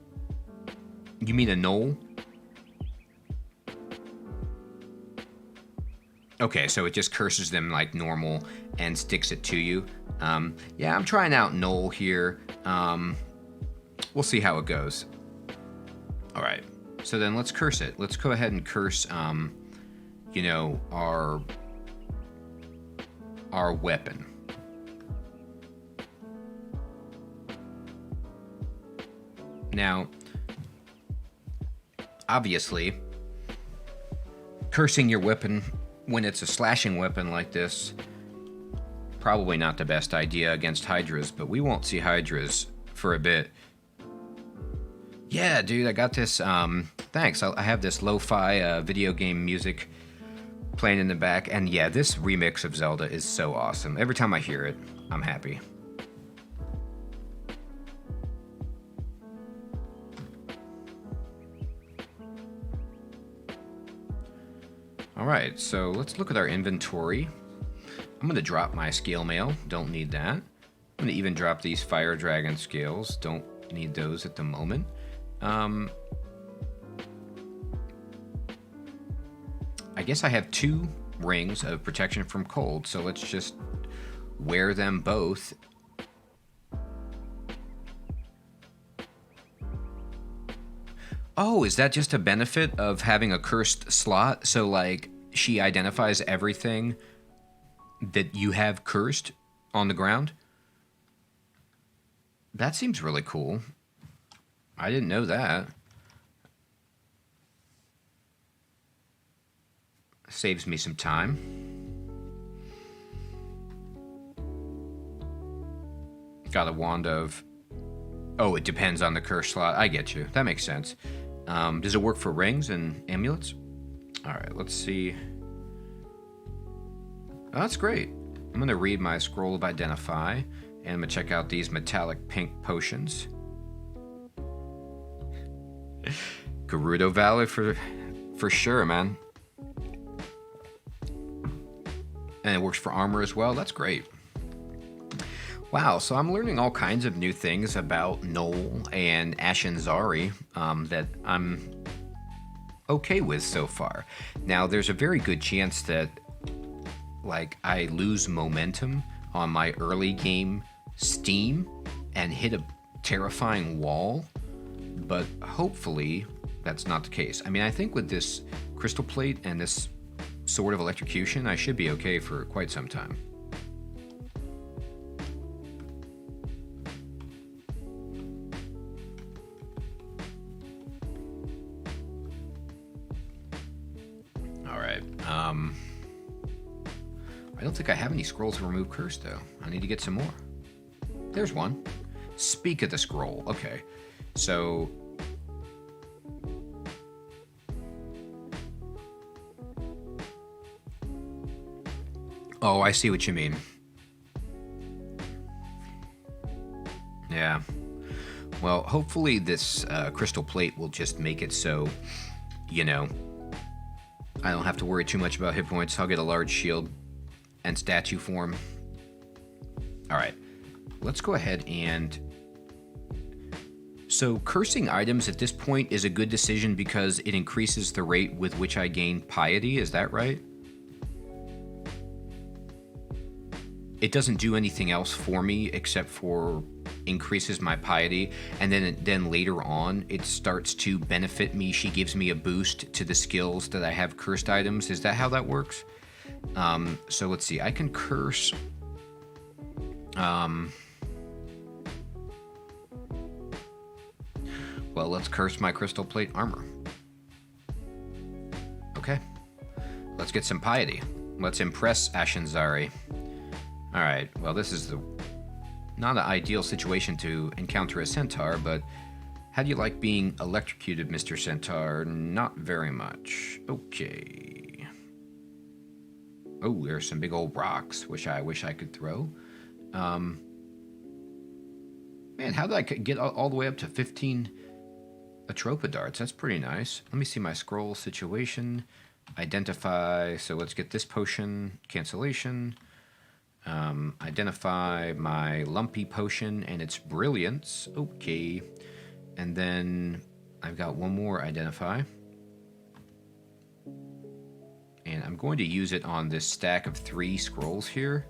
You mean a gnoll? Okay, so it just curses them like normal and sticks it to you. Yeah, I'm trying out Gnoll here. We'll see how it goes. All right, so then let's curse it. Let's go ahead and curse, you know, our weapon. Now, obviously, cursing your weapon when it's a slashing weapon like this, probably not the best idea against hydras, but we won't see hydras for a bit. Yeah, dude, I got this, thanks. I have this lo-fi video game music playing in the back, and yeah, this remix of Zelda is so awesome. Every time I hear it, I'm happy. Alright, so let's look at our inventory. I'm going to drop my scale mail. Don't need that. I'm going to even drop these fire dragon scales. Don't need those at the moment. I guess I have 2 rings of protection from cold, so let's just wear them both. Oh, is that just a benefit of having a cursed slot? So, like, she identifies everything that you have cursed on the ground? That seems really cool. I didn't know that. Saves me some time. Got a wand of... Oh, it depends on the curse slot. I get you. That makes sense. Does it work for rings and amulets? All right, let's see. Oh, that's great. I'm going to read my scroll of identify, and I'm going to check out these metallic pink potions. Gerudo Valor for sure, man. And it works for armor as well. That's great. Wow, so I'm learning all kinds of new things about Gnoll and Ashenzari that I'm okay with so far. Now, there's a very good chance that, like, I lose momentum on my early game Steam and hit a terrifying wall, but hopefully that's not the case. I mean, I think with this crystal plate and this sword of electrocution, I should be okay for quite some time. Alright, I don't think I have any scrolls to remove curse, though. I need to get some more. There's one. Speak of the scroll. Okay, so... Oh, I see what you mean. Yeah. Well, hopefully this crystal plate will just make it so, you know, I don't have to worry too much about hit points. I'll get a large shield and statue form. Alright, let's go ahead and... So, cursing items at this point is a good decision because it increases the rate with which I gain piety, is that right? It doesn't do anything else for me except for increases my piety, and then later on it starts to benefit me. She gives me a boost to the skills that I have cursed items. Is that how that works? So let's see. I can curse. Well, let's curse my crystal plate armor. Okay. Let's get some piety. Let's impress Ashenzari. Alright, well this is not an ideal situation to encounter a centaur, but how do you like being electrocuted, Mr. Centaur? Not very much. Okay. Oh, there's some big old rocks, which I wish I could throw. Man, how did I get all the way up to 15 Atropa darts? That's pretty nice. Let me see my scroll situation. Identify, so let's get this potion, cancellation. Identify my lumpy potion and its brilliance. Okay. And then I've got one more identify. And I'm going to use it on this stack of 3 scrolls here.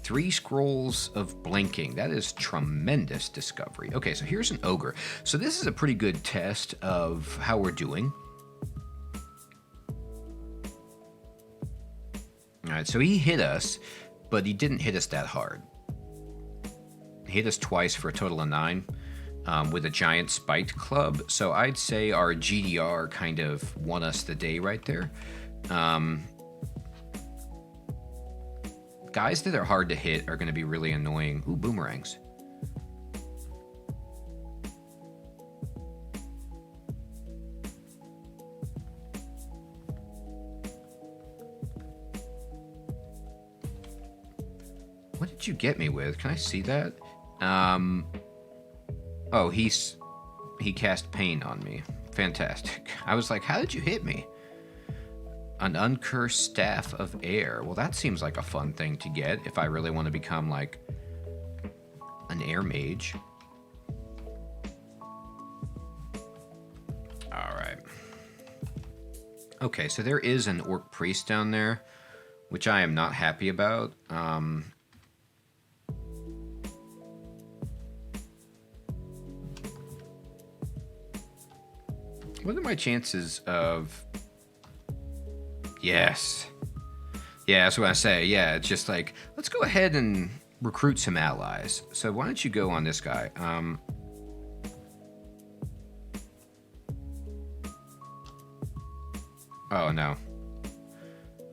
3 scrolls of blinking. That is tremendous discovery. Okay, so here's an ogre. So this is a pretty good test of how we're doing. Alright, so he hit us, but he didn't hit us that hard. He hit us twice for a total of 9 with a giant spiked club. So I'd say our GDR kind of won us the day right there. Guys that are hard to hit are going to be really annoying. Ooh, boomerangs. What did you get me with? Can I see that? Oh, he cast pain on me. Fantastic. I was like, how did you hit me? An uncursed staff of air. Well, that seems like a fun thing to get if I really want to become like an air mage. All right. Okay, so there is an orc priest down there, which I am not happy about. What are my chances of... Yes. Yeah, that's what I say. Yeah, it's just like, let's go ahead and recruit some allies. So why don't you go on this guy? Oh, no.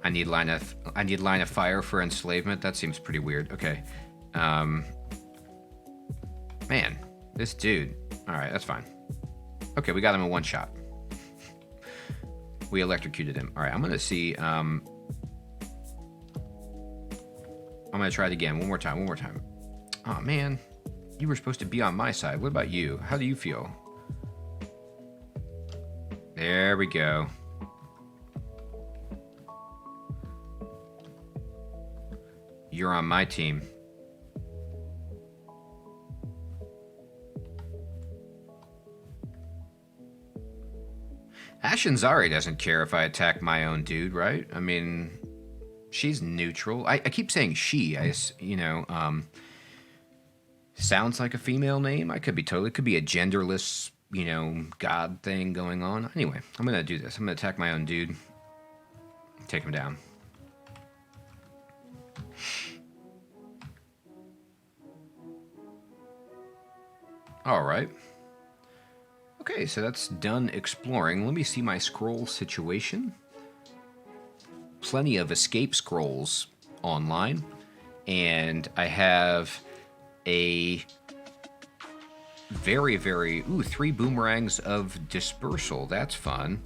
I need line of fire for enslavement. That seems pretty weird. Okay. Man, this dude. All right, that's fine. Okay, we got him in one shot. We electrocuted him. All right, I'm gonna see. I'm gonna try it again. One more time. Oh man, you were supposed to be on my side. What about you? How do you feel? There we go. You're on my team. Ashenzari doesn't care if I attack my own dude, right? I mean, she's neutral. I keep saying she. Sounds like a female name. It could be a genderless you know, god thing going on. Anyway, I'm gonna do this. I'm gonna attack my own dude. Take him down. Alright. Okay, so that's done exploring. Let me see my scroll situation. Plenty of escape scrolls online. And I have a very, 3 boomerangs of dispersal. That's fun.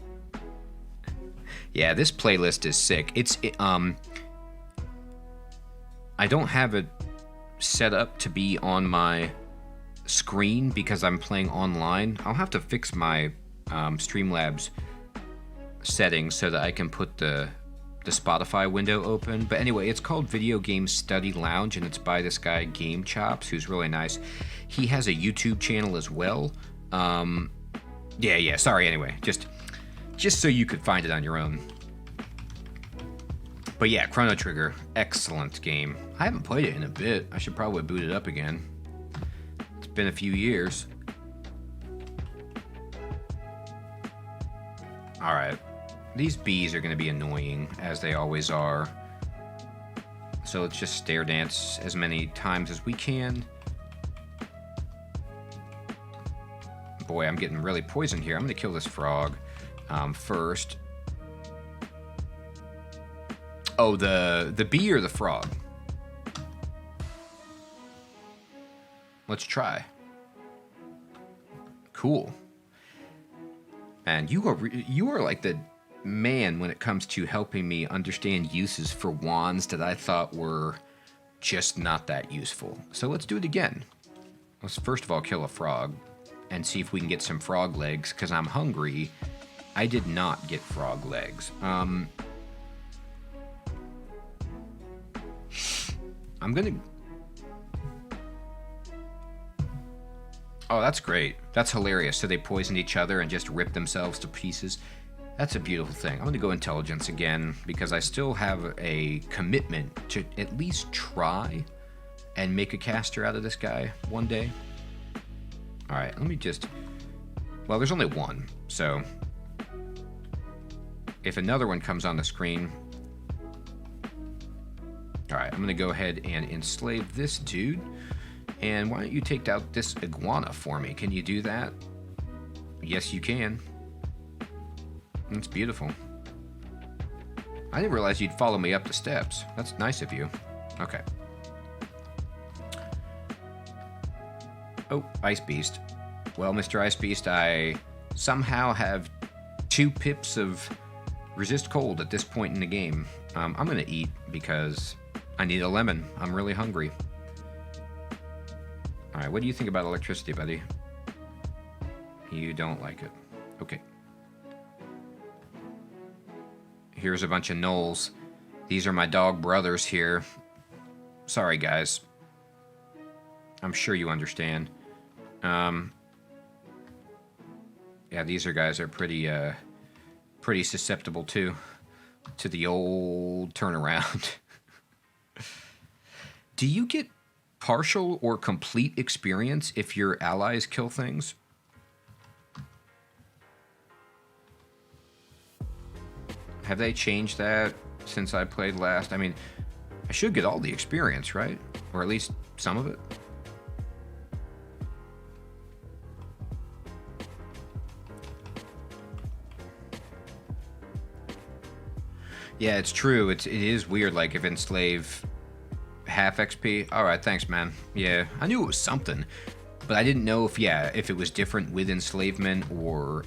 Yeah, this playlist is sick. I don't have it set up to be on my screen because I'm playing online. I'll have to fix my Streamlabs settings so that I can put the Spotify window open. But anyway, it's called Video Game Study Lounge, and it's by this guy Game Chops, who's really nice. He has a YouTube channel as well. Yeah. Sorry. Anyway, just so you could find it on your own. But yeah, Chrono Trigger, excellent game. I haven't played it in a bit. I should probably boot it up again. It's been a few years. All right. These bees are going to be annoying, as they always are. So let's just stare dance as many times as we can. Boy, I'm getting really poisoned here. I'm going to kill this frog first. Oh, the bee or the frog? Let's try. Cool. And you are like the man when it comes to helping me understand uses for wands that I thought were just not that useful. So let's do it again. Let's first of all kill a frog and see if we can get some frog legs, because I'm hungry. I did not get frog legs. I'm gonna... Oh, that's great. That's hilarious. So they poisoned each other and just ripped themselves to pieces. That's a beautiful thing. I'm going to go intelligence again because I still have a commitment to at least try and make a caster out of this guy one day. All right, let me just... Well, there's only one, so... If another one comes on the screen... All right, I'm going to go ahead and enslave this dude. And why don't you take out this iguana for me? Can you do that? Yes, you can. That's beautiful. I didn't realize you'd follow me up the steps. That's nice of you. Okay. Oh, Ice Beast. Well, Mr. Ice Beast, I somehow have 2 pips of resist cold at this point in the game. I'm going to eat because I need a lemon. I'm really hungry. All right, what do you think about electricity, buddy? You don't like it. Okay. Here's a bunch of gnolls. These are my dog brothers here. Sorry, guys. I'm sure you understand. Yeah, these guys are pretty susceptible too to the old turnaround. Do you get partial or complete experience if your allies kill things? Have they changed that since I played last? I mean, I should get all the experience, right? Or at least some of it. Yeah, it's true. It is weird, like if enslave half XP. All right, thanks, man. Yeah, I knew it was something, but I didn't know if it was different with enslavement or,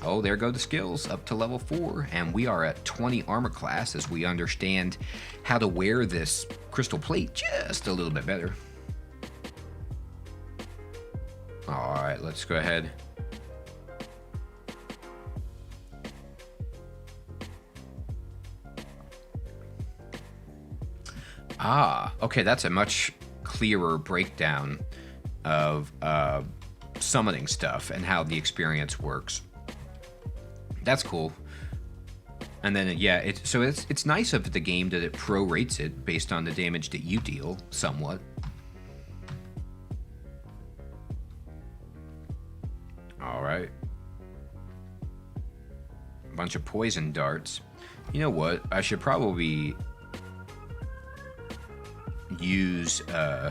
oh, there go the skills up to level 4. And we are at 20 armor class as we understand how to wear this crystal plate just a little bit better. All right, let's go ahead. Ah, okay, that's a much clearer breakdown of summoning stuff and how the experience works. That's cool. And then, yeah, it's nice of the game that it prorates it based on the damage that you deal, somewhat. All right. Bunch of poison darts. You know what? I should probably use, oh,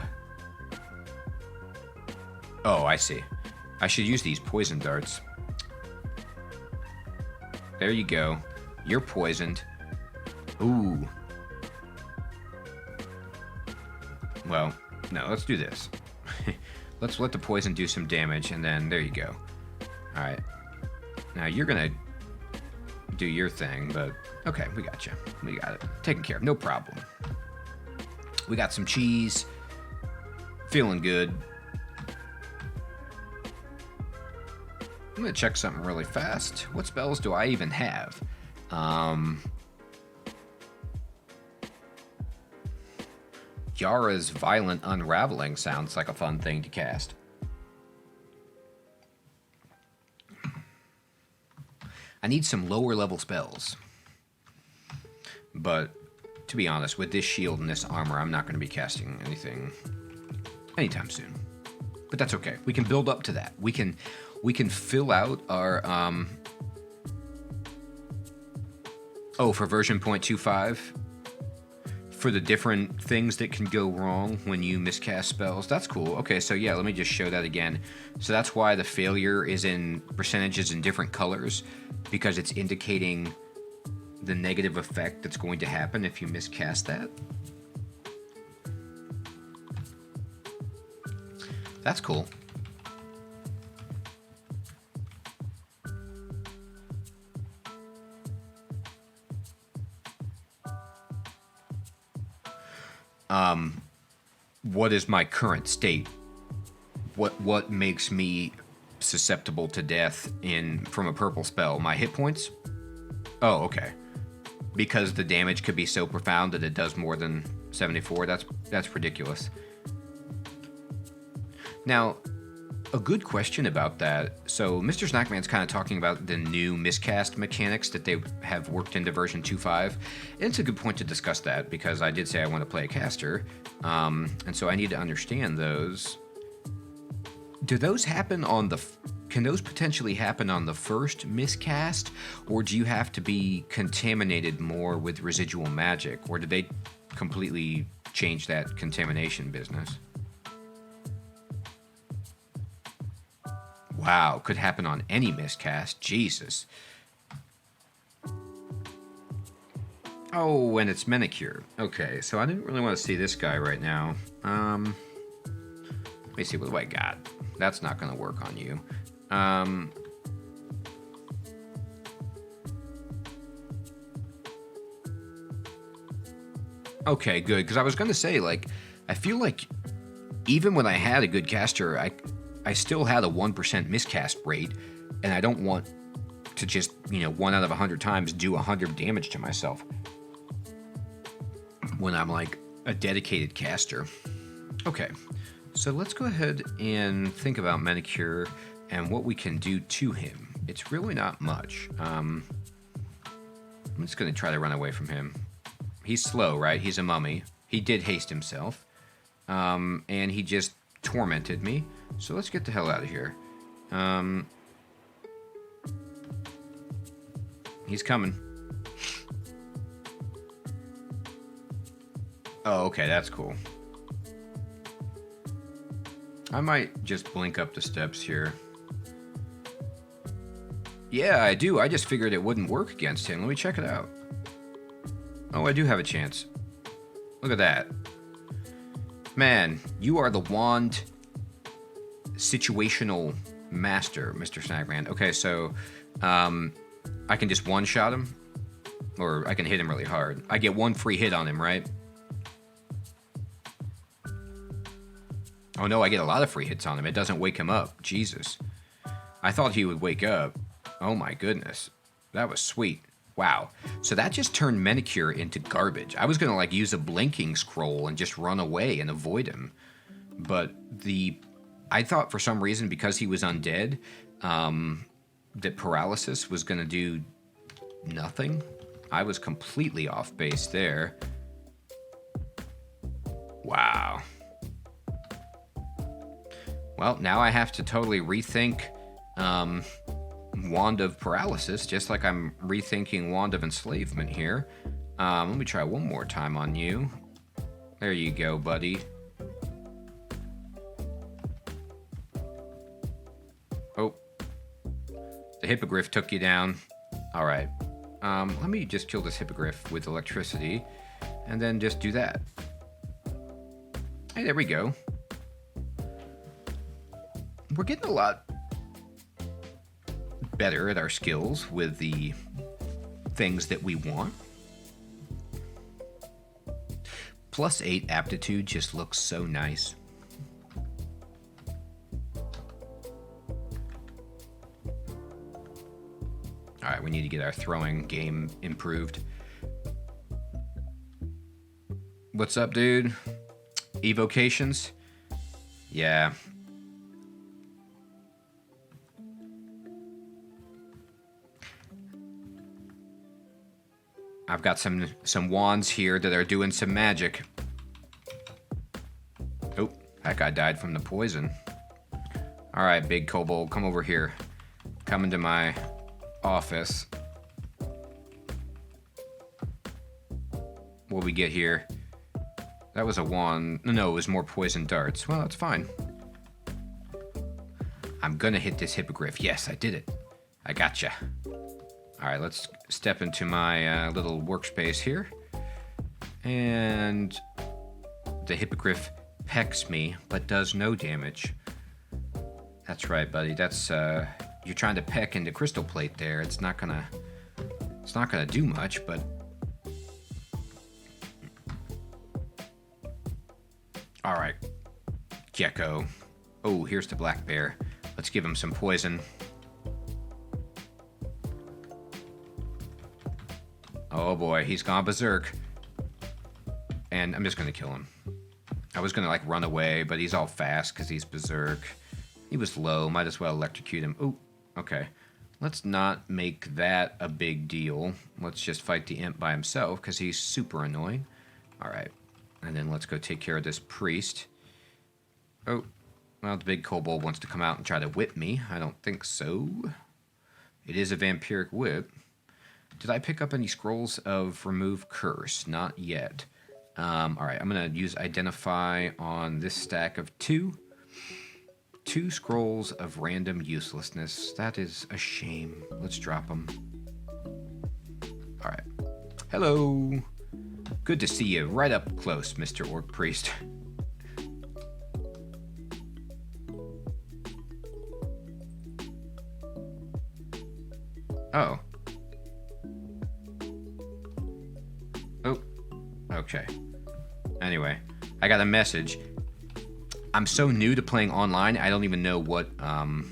I see. I should use these poison darts. There you go. You're poisoned. Ooh. Well, no, let's do this. Let's let the poison do some damage, and then there you go. Alright. Now you're gonna do your thing, but okay, we got you. We got it. Taken care of. No problem. We got some cheese. Feeling good. I'm gonna check something really fast. What spells do I even have? Yara's Violent Unraveling sounds like a fun thing to cast. I need some lower level spells. But to be honest, with this shield and this armor, I'm not going to be casting anything anytime soon. But that's okay. We can build up to that. We can fill out our for version 0.25 for the different things that can go wrong when you miscast spells. That's cool. Okay, so yeah, let me just show that again. So that's why the failure is in percentages in different colors, because it's indicating the negative effect that's going to happen if you miscast that. That's cool. What is my current state? What makes me susceptible to death from a purple spell? My hit points? Oh, okay. Because the damage could be so profound that it does more than 74. That's ridiculous. Now, a good question about that. So Mr. Snackman's kind of talking about the new miscast mechanics that they have worked into version 2.5. And it's a good point to discuss that, because I did say I want to play a caster. And so I need to understand those. Do those happen on can those potentially happen on the first miscast? Or do you have to be contaminated more with residual magic? Or did they completely change that contamination business? Wow, could happen on any miscast. Jesus. Oh, and it's Manicure. Okay, so I didn't really want to see this guy right now. Let me see, what do I got? That's not going to work on you. Okay, good, because I was going to say, like, I feel like even when I had a good caster, I still had a 1% miscast rate, and I don't want to just, 1 out of 100 times do 100 damage to myself when I'm like a dedicated caster. Okay, so let's go ahead and think about Manicure and what we can do to him. It's really not much. I'm just going to try to run away from him. He's slow, right? He's a mummy. He did haste himself, and he just tormented me. So let's get the hell out of here. He's coming. Oh, okay, that's cool. I might just blink up the steps here. Yeah, I do. I just figured it wouldn't work against him. Let me check it out. Oh, I do have a chance. Look at that. Man, you are the wand situational master, Mr. Snackman. Okay, so I can just one-shot him, or I can hit him really hard. I get 1 free hit on him, right? Oh no, I get a lot of free hits on him. It doesn't wake him up. Jesus. I thought he would wake up. Oh my goodness. That was sweet. Wow. So that just turned Manicure into garbage. I was going to like use a blinking scroll and just run away and avoid him. But I thought for some reason, because he was undead, that paralysis was going to do nothing. I was completely off base there. Wow. Well, now I have to totally rethink Wand of Paralysis, just like I'm rethinking Wand of Enslavement here. Let me try one more time on you. There you go, buddy. Oh. The Hippogriff took you down. Alright. Let me just kill this Hippogriff with electricity, and then just do that. Hey, there we go. We're getting a lot better at our skills with the things that we want. +8 aptitude just looks so nice. Alright, we need to get our throwing game improved. What's up, dude? Evocations? Yeah. I've got some wands here that are doing some magic. Oh, that guy died from the poison. Alright, big kobold, come over here. Come into my office. What we get here? That was a wand. No, it was more poison darts. Well, that's fine. I'm gonna hit this Hippogriff. Yes, I did it. I gotcha. Alright, let's step into my little workspace here. And the Hippogriff pecks me, but does no damage. That's right, buddy. That's, you're trying to peck into crystal plate there. It's not gonna do much, but... Alright. Gecko. Oh, here's the black bear. Let's give him some poison. Oh boy, he's gone berserk. And I'm just gonna kill him. I was gonna, like, run away, but he's all fast because he's berserk. He was low, might as well electrocute him. Oh, okay. Let's not make that a big deal. Let's just fight the imp by himself because he's super annoying. Alright. And then let's go take care of this priest. Oh, well, the big kobold wants to come out and try to whip me. I don't think so. It is a vampiric whip. Did I pick up any scrolls of remove curse? Not yet. Alright, I'm going to use identify on this stack of 2. 2 scrolls of random uselessness. That is a shame. Let's drop them. Alright. Hello. Good to see you right up close, Mr. Orc Priest. Oh. Oh. Okay. Anyway, I got a message. I'm so new to playing online, I don't even know what the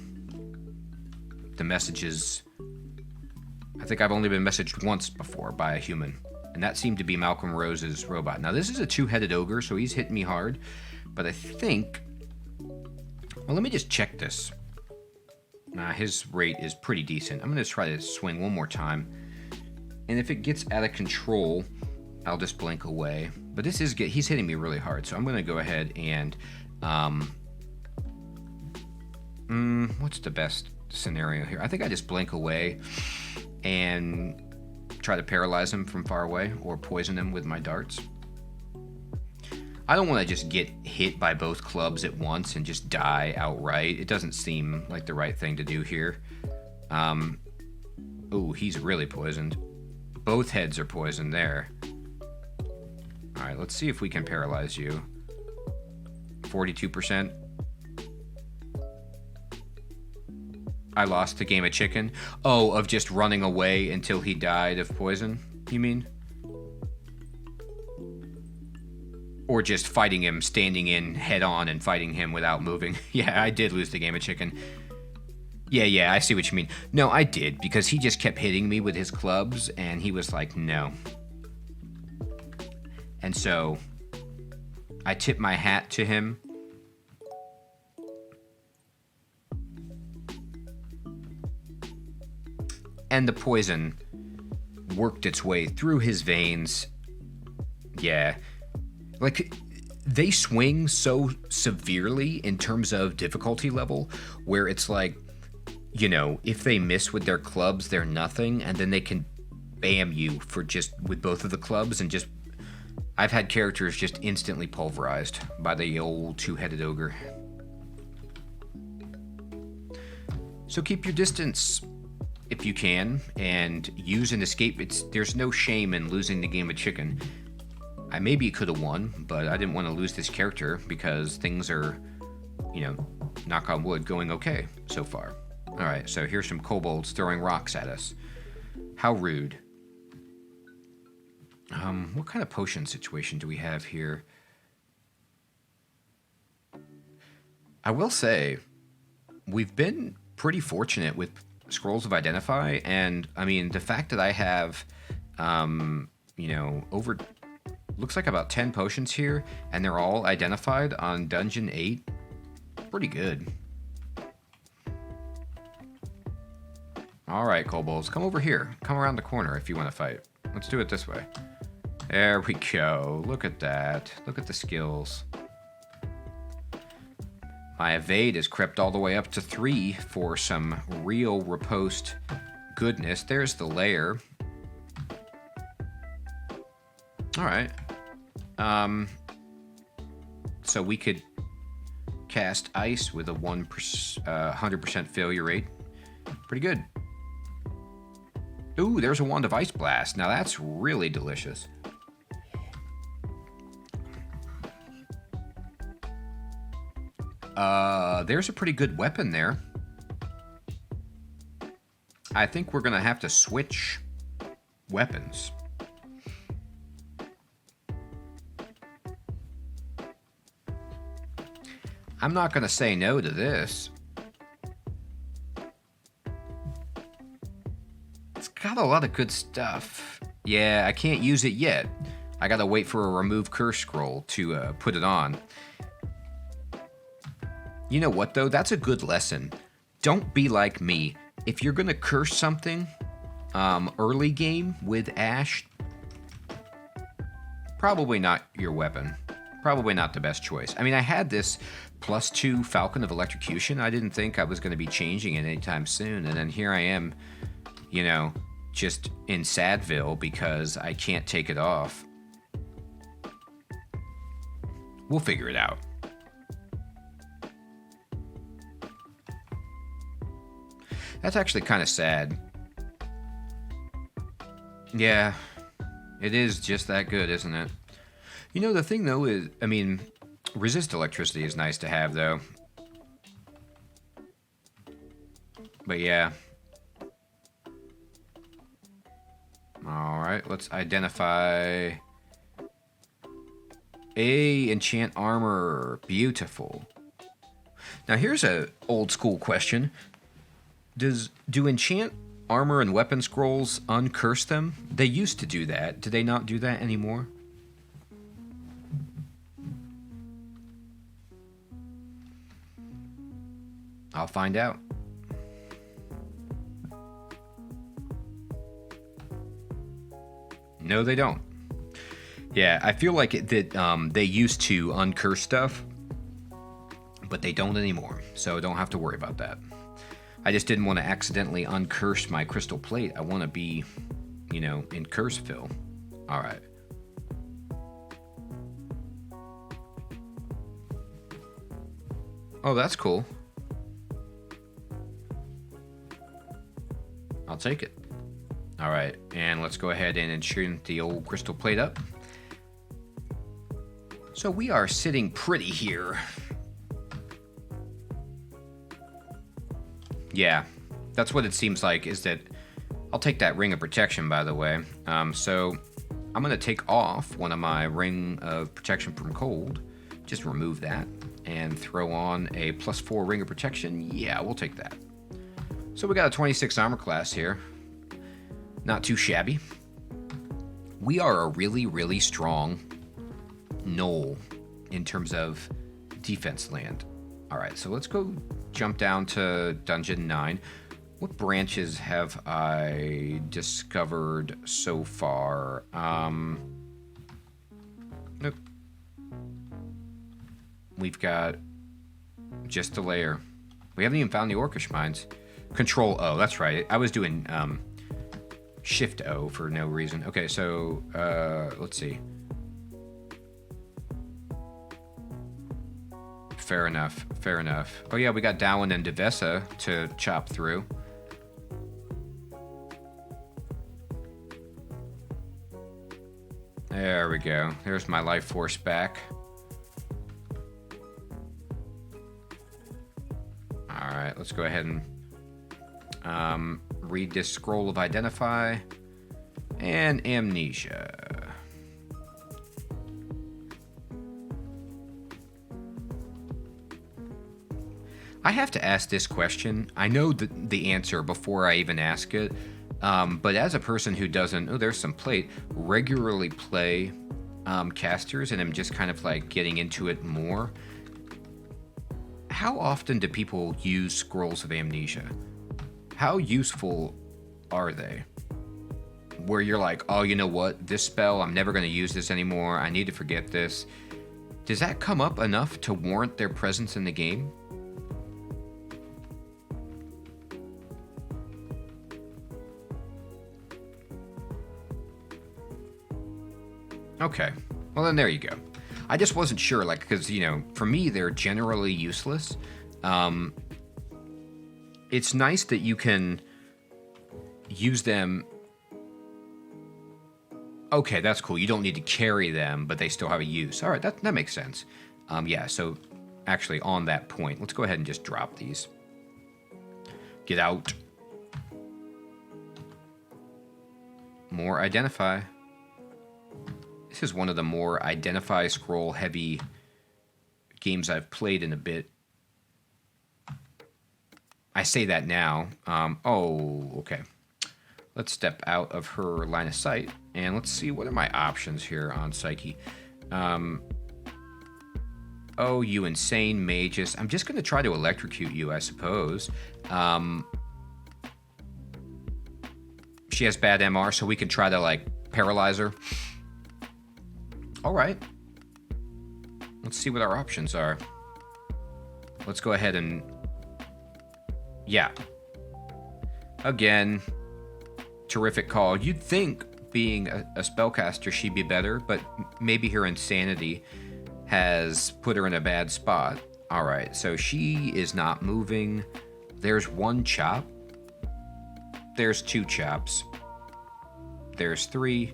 message is. I think I've only been messaged once before by a human, and that seemed to be Malcolm Rose's robot. Now, this is a 2-headed ogre, so he's hitting me hard, but I think... Well, let me just check this. His rate is pretty decent. I'm going to try to swing one more time, and if it gets out of control, I'll just blink away. But this is he's hitting me really hard, so I'm going to go ahead and... what's the best scenario here? I think I just blink away and try to paralyze him from far away or poison him with my darts. I don't want to just get hit by both clubs at once and just die outright. It doesn't seem like the right thing to do here. Oh, he's really poisoned. Both heads are poisoned there. Alright, let's see if we can paralyze you. 42%. I lost the game of chicken. Oh, of just running away until he died of poison, you mean? Or just fighting him, standing in head on and fighting him without moving. Yeah, I did lose the game of chicken. Yeah, I see what you mean. No, I did, because he just kept hitting me with his clubs, and he was like, no. And so, I tipped my hat to him. And the poison worked its way through his veins. Yeah. Like, they swing so severely in terms of difficulty level, where it's like, you know, if they miss with their clubs, they're nothing, and then they can bam you for just with both of the clubs, and just I've had characters just instantly pulverized by the old two-headed ogre. So keep your distance if you can, and use an escape. There's no shame in losing the game of chicken. I maybe could have won, but I didn't want to lose this character because things are, you know, knock on wood, going okay so far. Alright, so here's some kobolds throwing rocks at us. How rude. What kind of potion situation do we have here? I will say, we've been pretty fortunate with Scrolls of Identify, and I mean, the fact that I have, you know, looks like about 10 potions here, and they're all identified on Dungeon 8, pretty good. Alright, kobolds, come over here. Come around the corner if you want to fight. Let's do it this way. There we go. Look at that. Look at the skills. My evade has crept all the way up to 3 for some real riposte goodness. There's the Lair. Alright. So we could cast ice with a 100% failure rate. Pretty good. Ooh, there's a wand of ice blast. Now that's really delicious. There's a pretty good weapon there. I think we're gonna have to switch weapons. I'm not gonna say no to this. It's got a lot of good stuff. Yeah, I can't use it yet. I gotta wait for a remove curse scroll to put it on. You know what, though? That's a good lesson. Don't be like me. If you're going to curse something early game with Ash, probably not your weapon. Probably not the best choice. I mean, I had this +2 Falcon of Electrocution. I didn't think I was going to be changing it anytime soon. And then here I am, you know, just in Sadville because I can't take it off. We'll figure it out. That's actually kind of sad. Yeah, it is just that good, isn't it? You know, the thing, though, is, I mean, resist electricity is nice to have, though. But yeah. Alright, let's identify... enchant armor. Beautiful. Now, here's a old school question. Do enchant armor and weapon scrolls uncurse them? They used to do that. Do they not do that anymore? I'll find out. No, they don't. Yeah, I feel like they used to uncurse stuff, but they don't anymore. So don't have to worry about that. I just didn't want to accidentally uncurse my crystal plate. I want to be, you know, in curse fill. All right. Oh, that's cool. I'll take it. All right, and let's go ahead and enchant the old crystal plate up. So we are sitting pretty here. Yeah, that's what it seems like, is that... I'll take that ring of protection, by the way. So I'm going to take off one of my ring of protection from cold. Just remove that and throw on a +4 ring of protection. Yeah, we'll take that. So we got a 26 armor class here. Not too shabby. We are a really, really strong Gnoll in terms of defense land. All right, so let's go jump down to Dungeon 9. What branches have I discovered so far? Nope. We've got just the Lair. We haven't even found the Orcish Mines. Control O, that's right. I was doing Shift O for no reason. Okay, so let's see. Fair enough, fair enough. Oh yeah, we got Dowan and Devesa to chop through. There we go. There's my life force back. Alright, let's go ahead and read this scroll of identify and amnesia. I have to ask this question. I know the answer before I even ask it, but as a person who doesn't, oh, there's some plate, regularly play casters and I'm just kind of like getting into it more, how often do people use scrolls of amnesia? How useful are they? Where you're like, oh, you know what? This spell, I'm never going to use this anymore. I need to forget this. Does that come up enough to warrant their presence in the game? Okay, well then there you go. I just wasn't sure, like, because, you know, for me, they're generally useless. It's nice that you can use them. Okay, that's cool. You don't need to carry them, but they still have a use. All right, that makes sense. Yeah, so actually on that point, let's go ahead and just drop these. Get out. More identify. This is one of the more identify scroll heavy games I've played in a bit. I say that now. Oh, okay. Let's step out of her line of sight and let's see what are my options here on Psyche. Oh, you insane magus. I'm just going to try to electrocute you, I suppose. She has bad MR, so we can try to, like, paralyze her. All right. Let's see what our options are. Let's go ahead and... Yeah. Again, terrific call. You'd think being a spellcaster she'd be better, but maybe her insanity has put her in a bad spot. All right, so she is not moving. There's one chop. There's two chops. There's 3,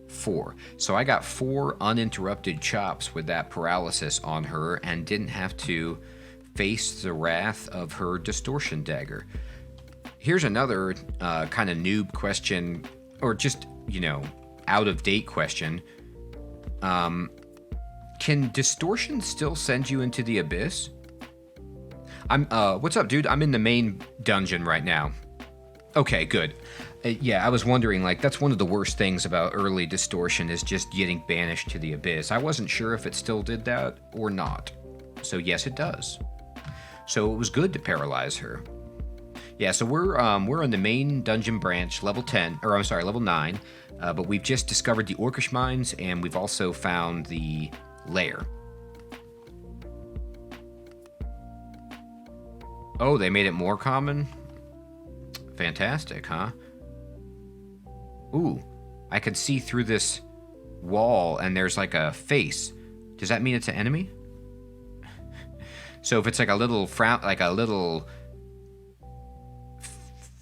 4. So I got 4 uninterrupted chops with that paralysis on her and didn't have to face the wrath of her distortion dagger. Here's another kind of noob question, or just, you know, out-of-date question. Can distortion still send you into the abyss? What's up, dude? I'm in the main dungeon right now. Okay, good. Yeah, I was wondering, like, that's one of the worst things about early distortion is just getting banished to the abyss. I wasn't sure if it still did that or not. So yes, it does. So it was good to paralyze her. Yeah, so we're in the main dungeon branch, level 10, or I'm sorry, level 9. But we've just discovered the Orcish mines, and we've also found the Lair. Oh, they made it more common? Fantastic, huh? Ooh, I can see through this wall and there's like a face. Does that mean it's an enemy? So if it's like a little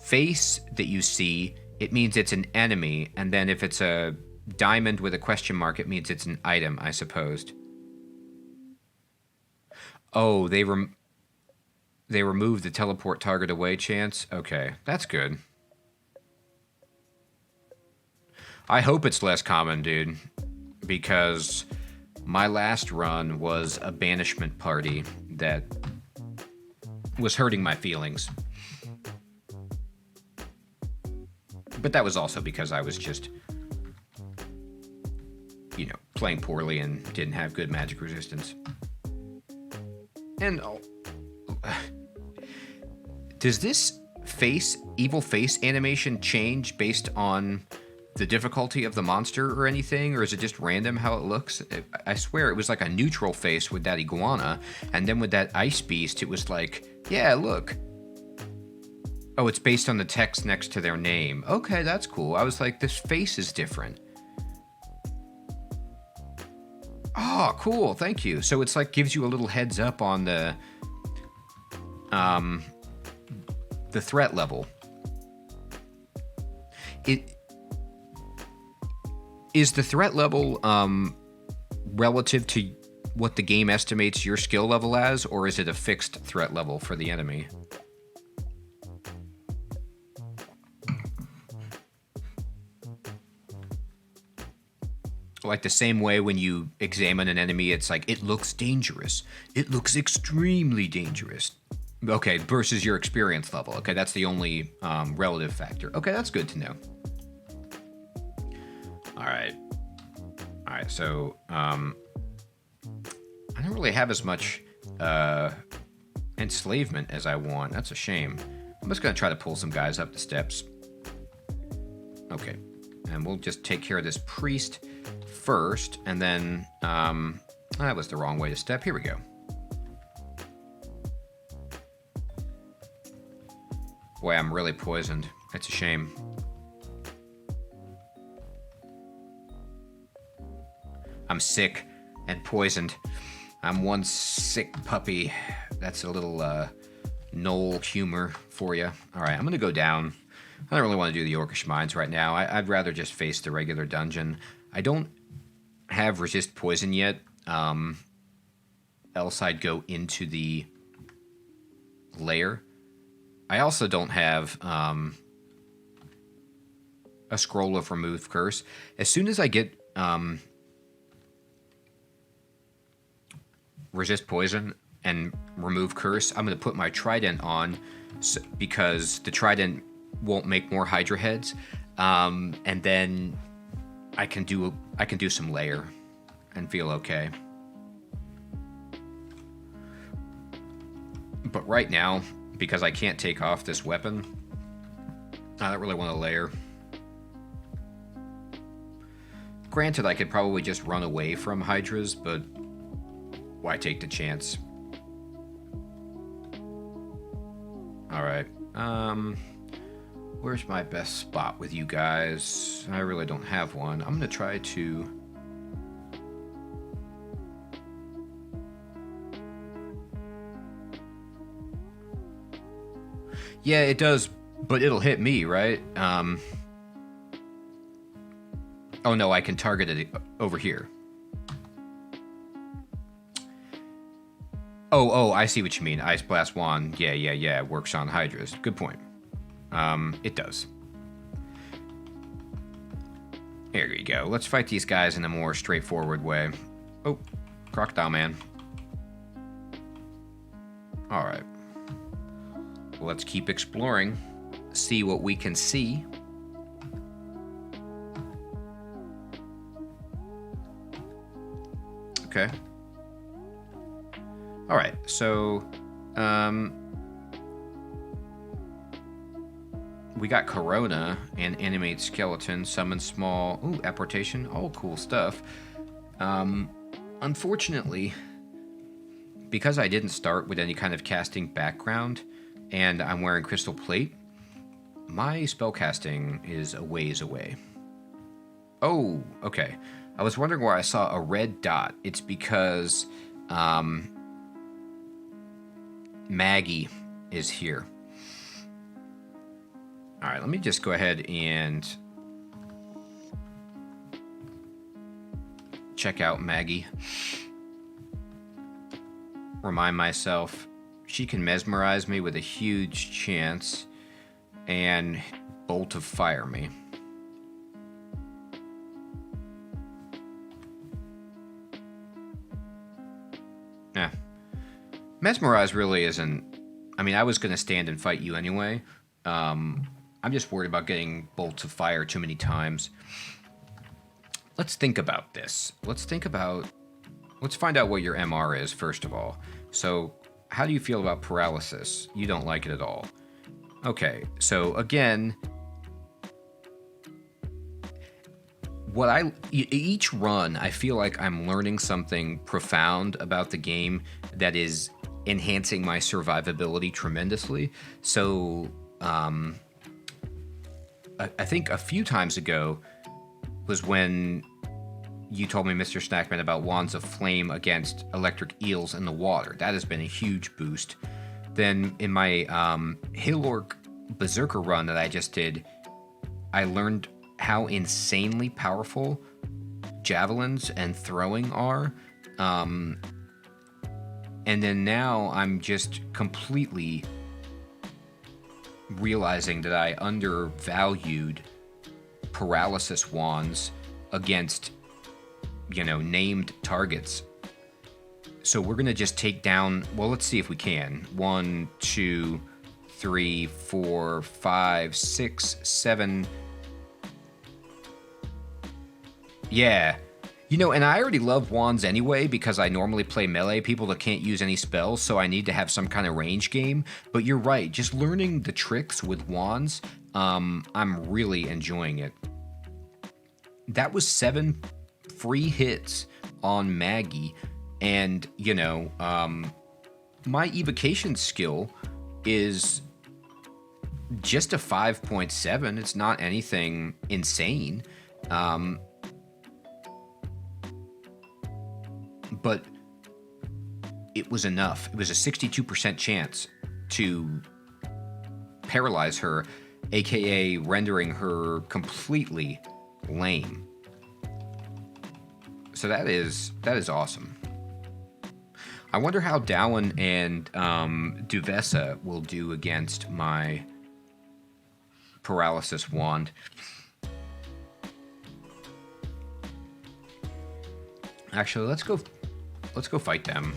face that you see, it means it's an enemy, and then if it's a diamond with a question mark, it means it's an item, I supposed. Oh, they removed the teleport target away chance? Okay, that's good. I hope it's less common, dude, because my last run was a banishment party that was hurting my feelings. But that was also because I was just, you know, playing poorly and didn't have good magic resistance. And does this evil face animation change based on the difficulty of the monster or anything, or is it just random how it looks? I swear it was like a neutral face with that iguana, and then with that ice beast, it was like, yeah, look. Oh, it's based on the text next to their name. Okay, that's cool. I was like, this face is different. Oh, cool. Thank you. So it's like gives you a little heads up on the threat level. Is the threat level relative to what the game estimates your skill level as, or is it a fixed threat level for the enemy? Like the same way when you examine an enemy, it's like, it looks dangerous. It looks extremely dangerous. Okay, versus your experience level. Okay, that's the only relative factor. Okay, that's good to know. All right, so I don't really have as much enslavement as I want. That's a shame. I'm just going to try to pull some guys up the steps. Okay, and we'll just take care of this priest first, and then that was the wrong way to step. Here we go. Boy, I'm really poisoned. It's a shame. I'm sick and poisoned. I'm one sick puppy. That's a little Gnoll humor for you. All right, I'm going to go down. I don't really want to do the Orcish Mines right now. I'd rather just face the regular dungeon. I don't have resist poison yet. Else I'd go into the Lair. I also don't have a scroll of remove curse. As soon as I get resist poison and remove curse, I'm going to put my trident on because the trident won't make more Hydra heads, and then I can do some Lair and feel okay. But right now, because I can't take off this weapon, I don't really want to Lair. Granted, I could probably just run away from Hydras, but why take the chance? Alright, where's my best spot with you guys? I really don't have one. I'm gonna try to... Yeah, it does, but it'll hit me, right? Oh no, I can target it over here. Oh, I see what you mean. Ice Blast Wand. Yeah, it works on Hydras. Good point. It does. There you go. Let's fight these guys in a more straightforward way. Oh, Crocodile Man. Alright. Let's keep exploring. See what we can see. Okay. All right, so we got Corona and animate skeleton, summon small, ooh, apportation, all cool stuff. Unfortunately, because I didn't start with any kind of casting background and I'm wearing crystal plate, my spellcasting is a ways away. Oh, okay. I was wondering why I saw a red dot. It's because Maggie is here. All right, let me just go ahead and check out Maggie. Remind myself she can mesmerize me with a huge chance and bolt of fire me. Yeah. Mesmerize really isn't... I mean, I was going to stand and fight you anyway. I'm just worried about getting bolts of fire too many times. Let's think about this. Let's find out what your MR is, first of all. So, how do you feel about paralysis? You don't like it at all. Okay, so again... each run, I feel like I'm learning something profound about the game that is enhancing my survivability tremendously. So I think a few times ago was when you told me, Mr. Snackman, about Wands of Flame against electric eels in the water. That has been a huge boost. Then in my Hill Orc Berserker run that I just did, I learned how insanely powerful javelins and throwing are. And then now I'm just completely realizing that I undervalued paralysis wands against, named targets. So we're going to just take down, well, let's see if we can. 1, 2, 3, 4, 5, 6, 7. Yeah. And I already love wands anyway because I normally play melee people that can't use any spells, so I need to have some kind of range game. But you're right, just learning the tricks with wands, I'm really enjoying it. That was 7 free hits on Maggie, and, my evocation skill is just a 5.7. It's not anything insane. But it was enough. It was a 62% chance to paralyze her, aka rendering her completely lame. So that is awesome. I wonder how Dowan and Duvessa will do against my paralysis wand. Actually, let's go fight them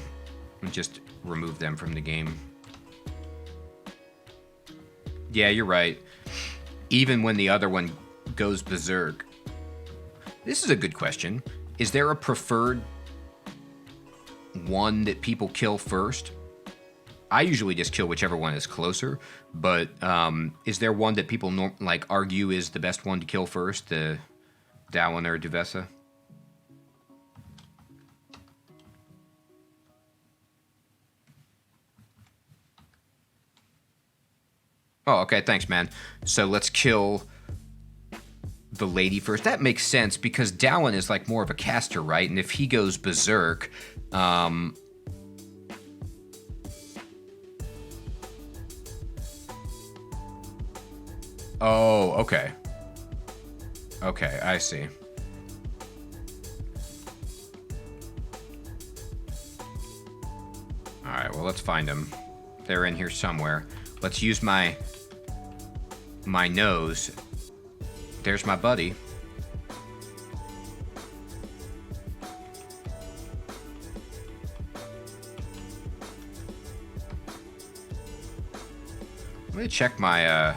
and just remove them from the game. Yeah, you're right. Even when the other one goes berserk. This is a good question. Is there a preferred one that people kill first? I usually just kill whichever one is closer, but is there one that people argue is the best one to kill first, the Dowan or Duvessa? Oh, okay, thanks, man. So let's kill the lady first. That makes sense because Dowan is more of a caster, right? And if he goes berserk, oh, okay. Okay, I see. All right, well, let's find them. They're in here somewhere. Let's use my nose. There's my buddy. Let me check my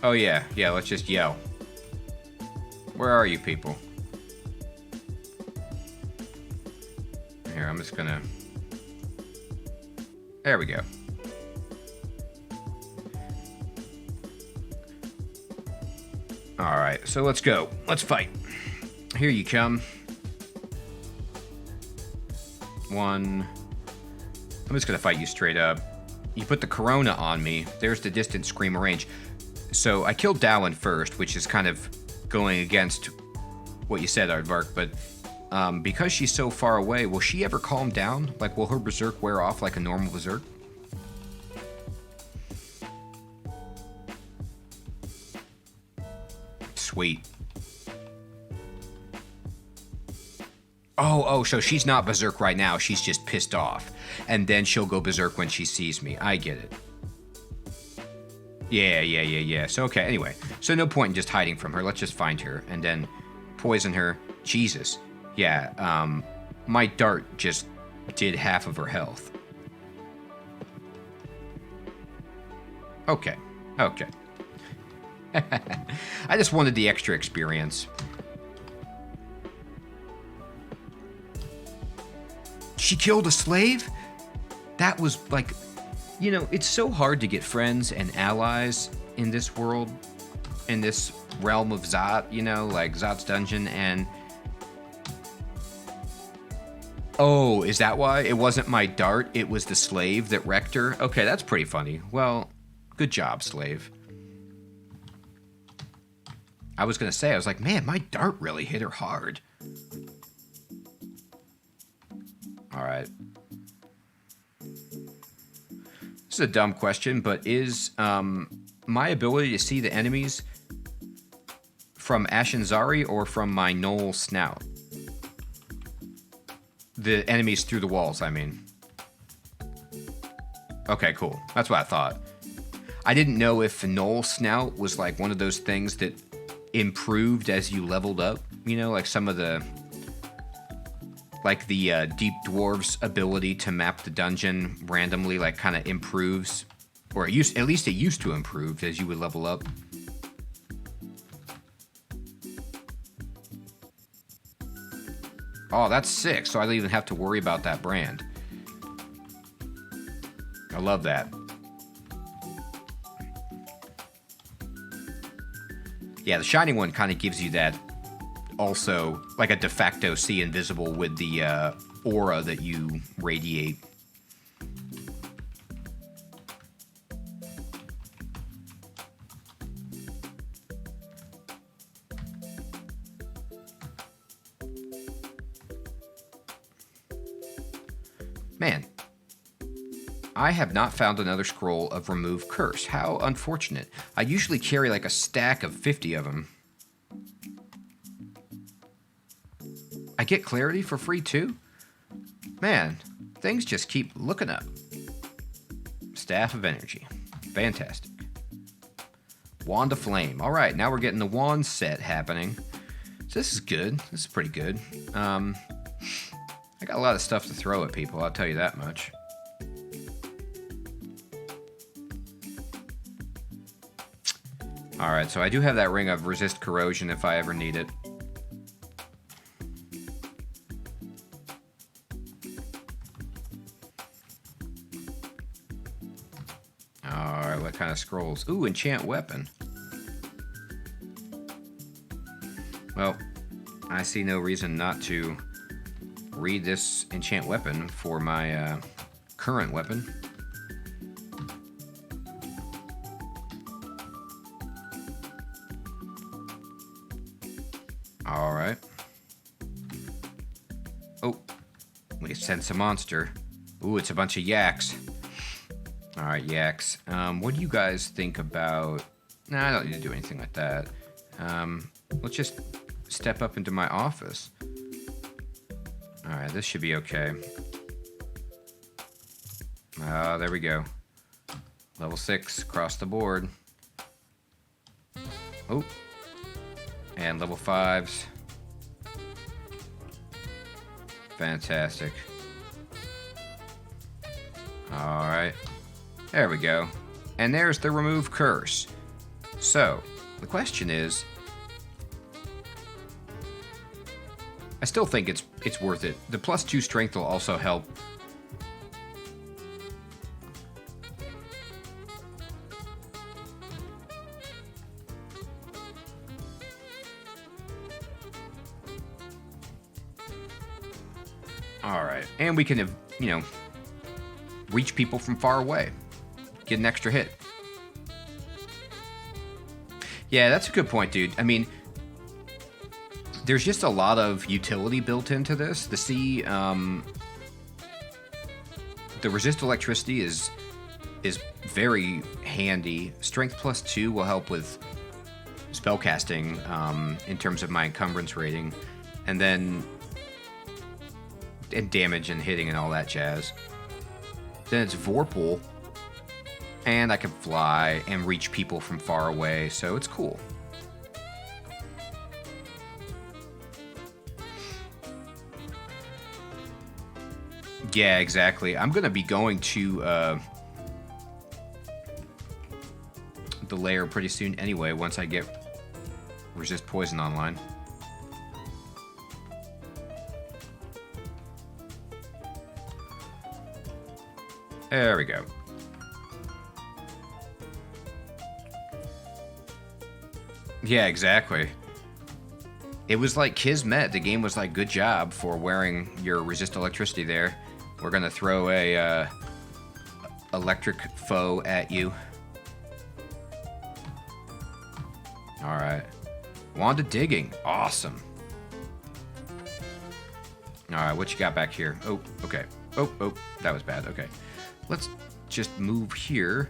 Oh yeah, let's just yell. Where are you people? Here, I'm just gonna... There we go. Alright, so let's go. Let's fight. Here you come. 1. I'm just gonna fight you straight up. You put the Corona on me. There's the distant screamer range. So I killed Dowan first, which is kind of going against what you said, Aardvark, but because she's so far away, will she ever calm down? Will her berserk wear off like a normal berserk? Sweet. Oh, so she's not berserk right now. She's just pissed off. And then she'll go berserk when she sees me. I get it. Yeah. So, okay, anyway. So no point in just hiding from her. Let's just find her and then poison her. Jesus. Yeah, my dart just did half of her health. Okay. I just wanted the extra experience. She killed a slave? That was it's so hard to get friends and allies in this world, in this realm of Zot, Zot's dungeon, and Oh, is that why? It wasn't my dart, it was the slave that wrecked her? Okay, that's pretty funny. Well, good job, slave. I was gonna say, I was like, man, my dart really hit her hard. Alright. This is a dumb question, but is my ability to see the enemies from Ashenzari or from my Gnoll snout? The enemies through the walls, I mean. Okay, cool. That's what I thought. I didn't know if the Gnoll snout was like one of those things that improved as you leveled up. You know, like some of the... Like the Deep Dwarf's ability to map the dungeon randomly, like, kind of improves. Or at least it used to improve as you would level up. Oh, that's sick, so I don't even have to worry about that brand. I love that. Yeah, the shiny one kind of gives you that also, like a de facto see invisible with the aura that you radiate. Man, I have not found another scroll of Remove Curse. How unfortunate. I usually carry like a stack of 50 of them. I get clarity for free too? Man, things just keep looking up. Staff of Energy. Fantastic. Wand of Flame. Alright, now we're getting the wand set happening. So this is good. This is pretty good. I got a lot of stuff to throw at people, I'll tell you that much. Alright, so I do have that ring of Resist Corrosion if I ever need it. Alright, what kind of scrolls? Ooh, Enchant Weapon. Well, I see no reason not to read this Enchant Weapon for my current weapon. Alright. Oh, we sense a monster. Ooh, it's a bunch of yaks. Alright, yaks. What do you guys think about... Nah, I don't need to do anything like that. Let's just step up into my office. Alright, this should be okay. There we go. Level 6, across the board. Oh. And level 5s. Fantastic. Alright. There we go. And there's the Remove Curse. So, the question is... I still think it's worth it. The +2 strength will also help. Alright, and we can, you know, reach people from far away. Get an extra hit. Yeah, that's a good point, dude. I mean... There's just a lot of utility built into this. The resist electricity is very handy. Strength +2 will help with spellcasting in terms of my encumbrance rating, and damage and hitting and all that jazz. Then it's Vorpal, and I can fly and reach people from far away, so it's cool. Yeah, exactly. I'm going to be going to the Lair pretty soon anyway, once I get Resist Poison online. There we go. Yeah, exactly. It was like Kismet. The game was like, good job for wearing your resist electricity there. We're gonna throw a electric foe at you. All right. Wand of digging. Awesome. All right, what you got back here? Oh, okay. Oh, that was bad. Okay. Let's just move here.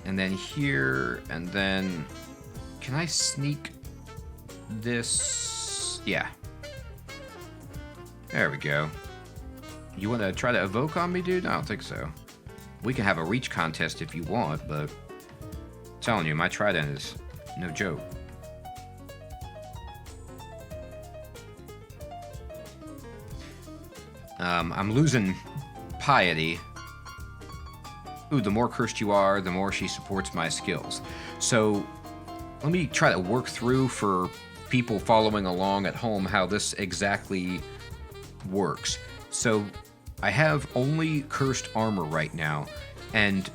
And then here. And then... Can I sneak this? Yeah. There we go. You want to try to evoke on me, dude? I don't think so. We can have a reach contest if you want, but... I'm telling you, my trident is no joke. I'm losing piety. Ooh, the more cursed you are, the more she supports my skills. So, let me try to work through for people following along at home how this exactly works. So, I have only cursed armor right now, and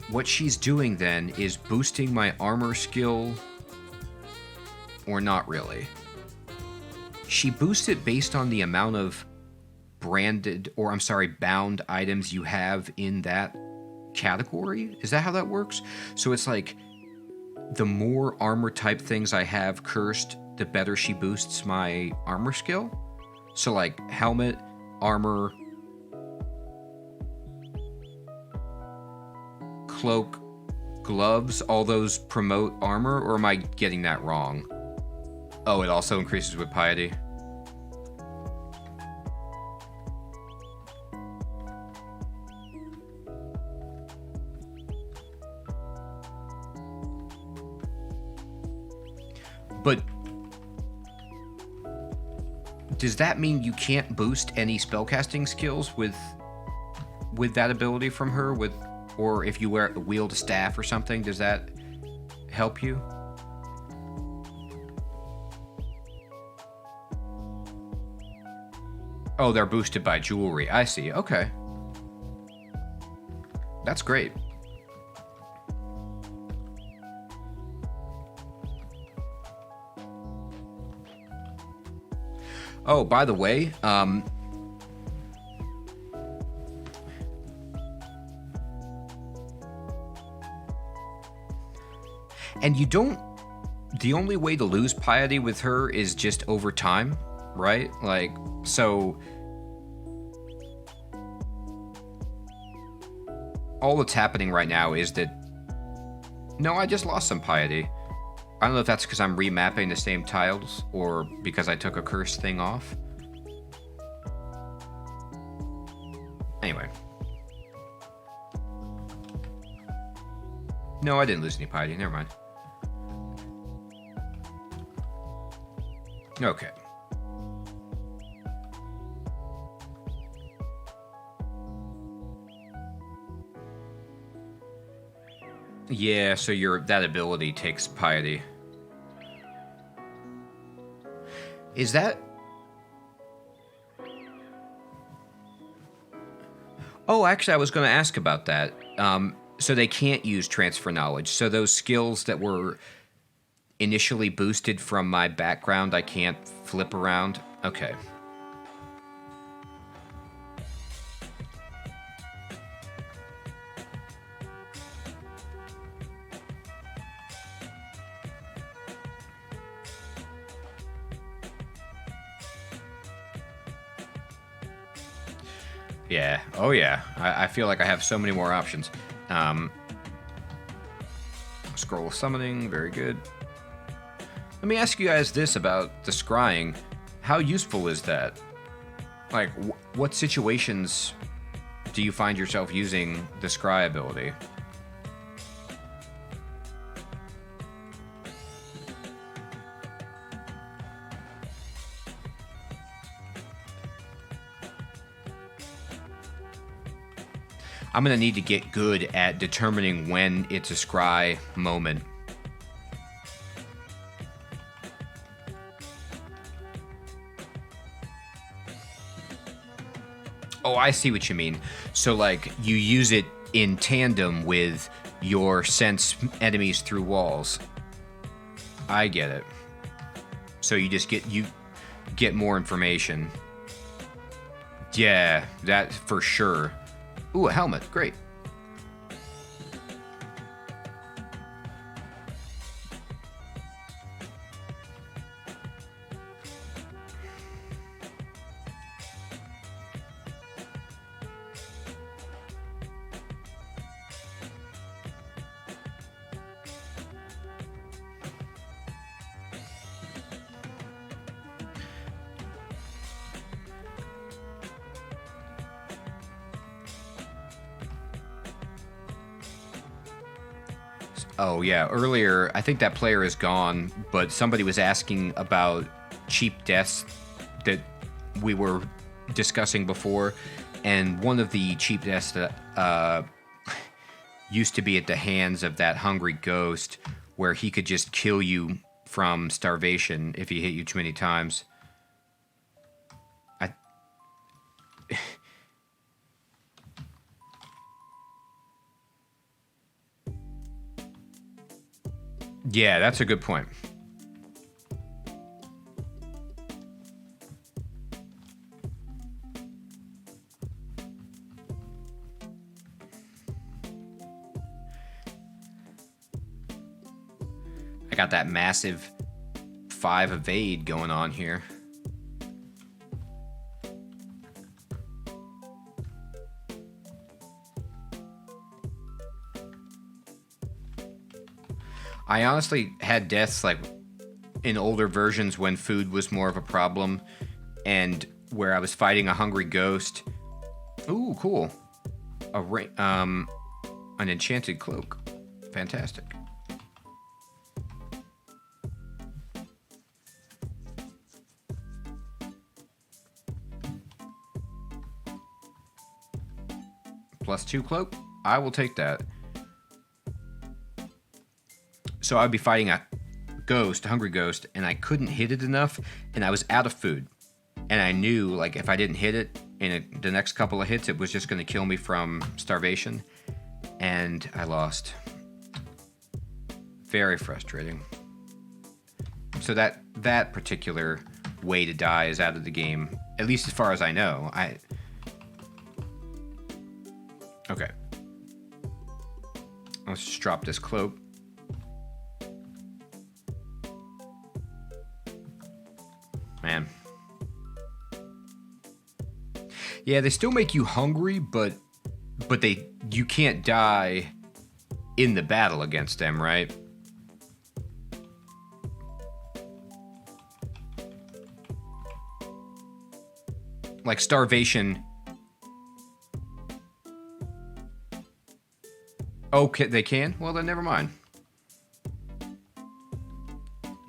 what she's doing then is boosting my armor skill, or not really. She boosts it based on the amount of bound items you have in that category. Is that how that works? So it's like the more armor type things I have cursed, the better she boosts my armor skill. So like helmet, armor, cloak, gloves, all those promote armor, or am I getting that wrong? Oh, it also increases with piety. But does that mean you can't boost any spellcasting skills with that ability from her? Or if you wield a staff or something, does that help you? Oh, they're boosted by jewelry. I see. Okay. That's great. Oh, by the way, and you don't... The only way to lose piety with her is just over time, right? Like, so... All that's happening right now is that... No, I just lost some piety. I don't know if that's because I'm remapping the same tiles, or because I took a curse thing off. Anyway. No, I didn't lose any piety. Never mind. Okay. Yeah, so that ability takes piety. Is that... Oh, actually, I was going to ask about that. So they can't use transfer knowledge. So those skills that were initially boosted from my background, I can't flip around? Okay. Yeah. Oh, yeah. I feel like I have so many more options. Scroll of summoning. Very good. Let me ask you guys this about the scrying. How useful is that? Like, what situations do you find yourself using the scry ability? I'm going to need to get good at determining when it's a scry moment. Oh, I see what you mean. So, like, you use it in tandem with your sense enemies through walls. I get it. So you just get more information. Yeah, that for sure. Ooh, a helmet. Great. Oh, yeah. Earlier, I think that player is gone, but somebody was asking about cheap deaths that we were discussing before. And one of the cheap deaths that used to be at the hands of that hungry ghost, where he could just kill you from starvation if he hit you too many times. Yeah, that's a good point. I got that massive 5 evade going on here. I honestly had deaths like in older versions when food was more of a problem and where I was fighting a hungry ghost. Ooh, cool. An enchanted cloak. Fantastic. +2 cloak. I will take that. So I'd be fighting a ghost, a hungry ghost, and I couldn't hit it enough, and I was out of food. And I knew, like, if I didn't hit it in the next couple of hits, it was just going to kill me from starvation. And I lost. Very frustrating. So that particular way to die is out of the game, at least as far as I know. Okay. Let's just drop this cloak. Man. Yeah, they still make you hungry, but you can't die in the battle against them, right? Like starvation. Okay, they can? Well, then never mind.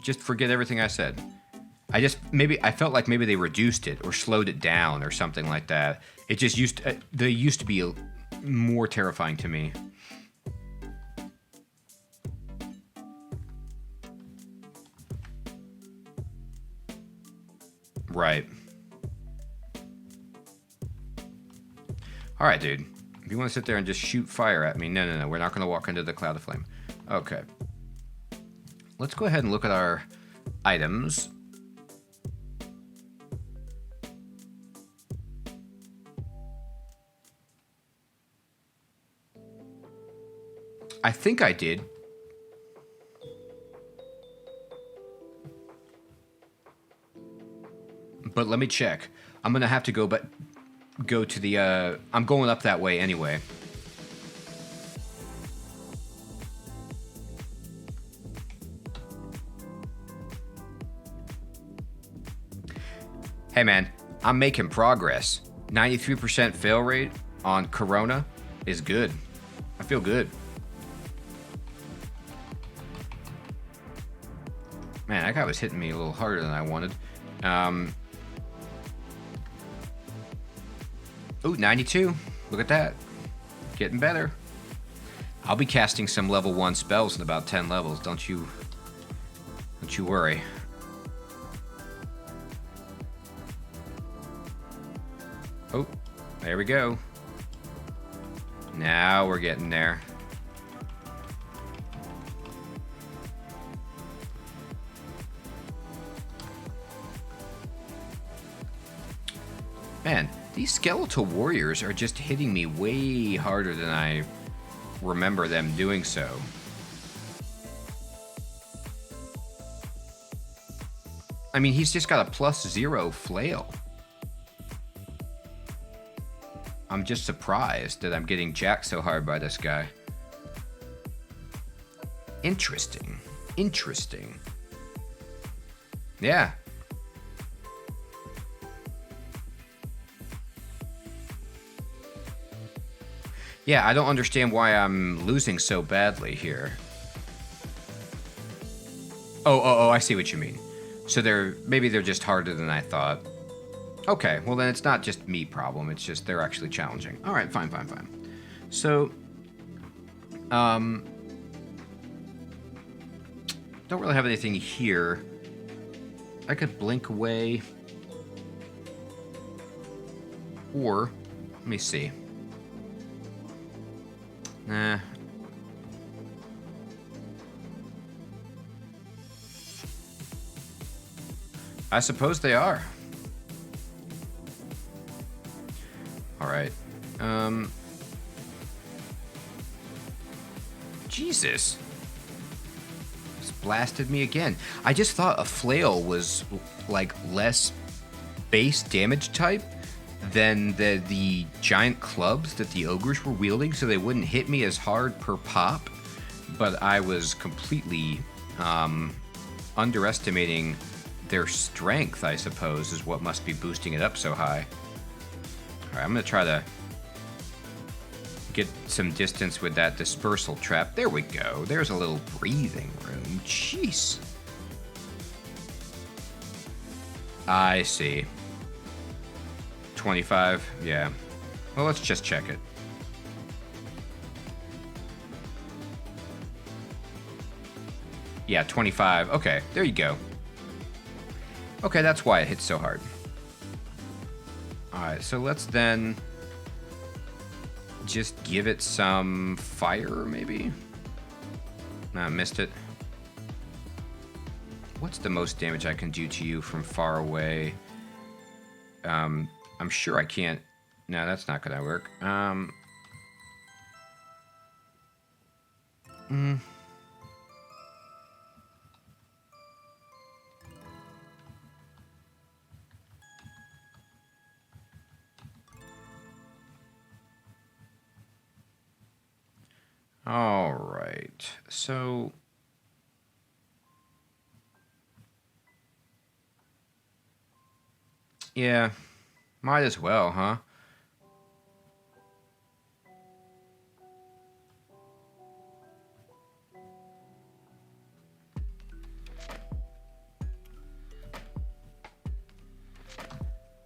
Just forget everything I said. I felt like maybe they reduced it or slowed it down or something like that. It just they used to be more terrifying to me. Right. All right, dude. If you want to sit there and just shoot fire at me, no. We're not going to walk into the cloud of flame. Okay. Let's go ahead and look at our items. I think I did. But let me check. I'm going to have to go to the... I'm going up that way anyway. Hey, man. I'm making progress. 93% fail rate on Corona is good. I feel good. Man, that guy was hitting me a little harder than I wanted. Ooh, 92. Look at that. Getting better. I'll be casting some level 1 spells in about 10 levels. Don't you worry. Oh, there we go. Now we're getting there. Man, these skeletal warriors are just hitting me way harder than I remember them doing so. I mean, he's just got a +0 flail. I'm just surprised that I'm getting jacked so hard by this guy. Interesting. Interesting. Yeah. Yeah, I don't understand why I'm losing so badly here. Oh, I see what you mean. So maybe they're just harder than I thought. Okay, well then it's not just me problem, it's just they're actually challenging. All right, fine. So, don't really have anything here. I could blink away. Or, let me see. Nah. I suppose they are. All right. Jesus. Just blasted me again. I just thought a flail was like less base damage type than the giant clubs that the ogres were wielding, so they wouldn't hit me as hard per pop. But I was completely underestimating their strength, I suppose, is what must be boosting it up so high. All right, I'm going to try to get some distance with that dispersal trap. There we go. There's a little breathing room. Jeez. I see. 25, yeah. Well, let's just check it. Yeah, 25. Okay, there you go. Okay, that's why it hits so hard. Alright, so let's then just give it some fire, maybe? No, I missed it. What's the most damage I can do to you from far away? I'm sure I can't. No, that's not gonna work. All right, so yeah, might as well, huh?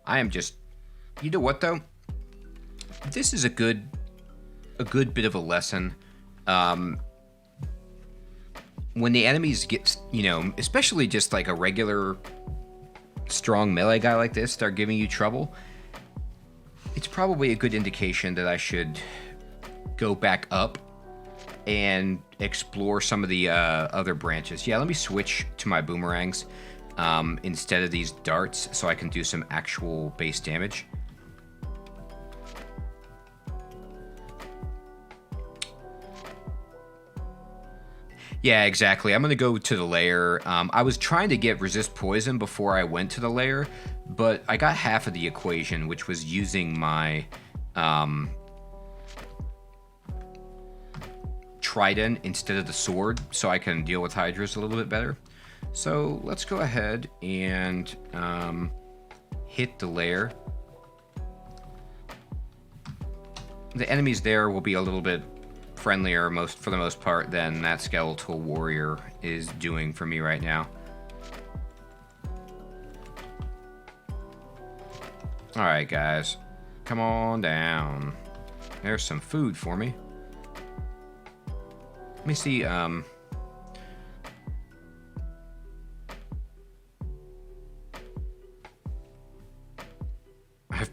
I am just, you know what though? This is a good bit of a lesson. When the enemies get, you know, especially just like a regular strong melee guy like this start giving you trouble, it's probably a good indication that I should go back up and explore some of the other branches. Yeah, let me switch to my boomerangs instead of these darts so I can do some actual base damage. Yeah, exactly. I'm going to go to the Lair. I was trying to get resist poison before I went to the Lair, but I got half of the equation, which was using my trident instead of the sword, so I can deal with hydras a little bit better. So let's go ahead and hit the Lair. The enemies there will be a little bit friendlier for the most part than that skeletal warrior is doing for me right now. All right, guys, come on down. There's some food for me. Let me see. I've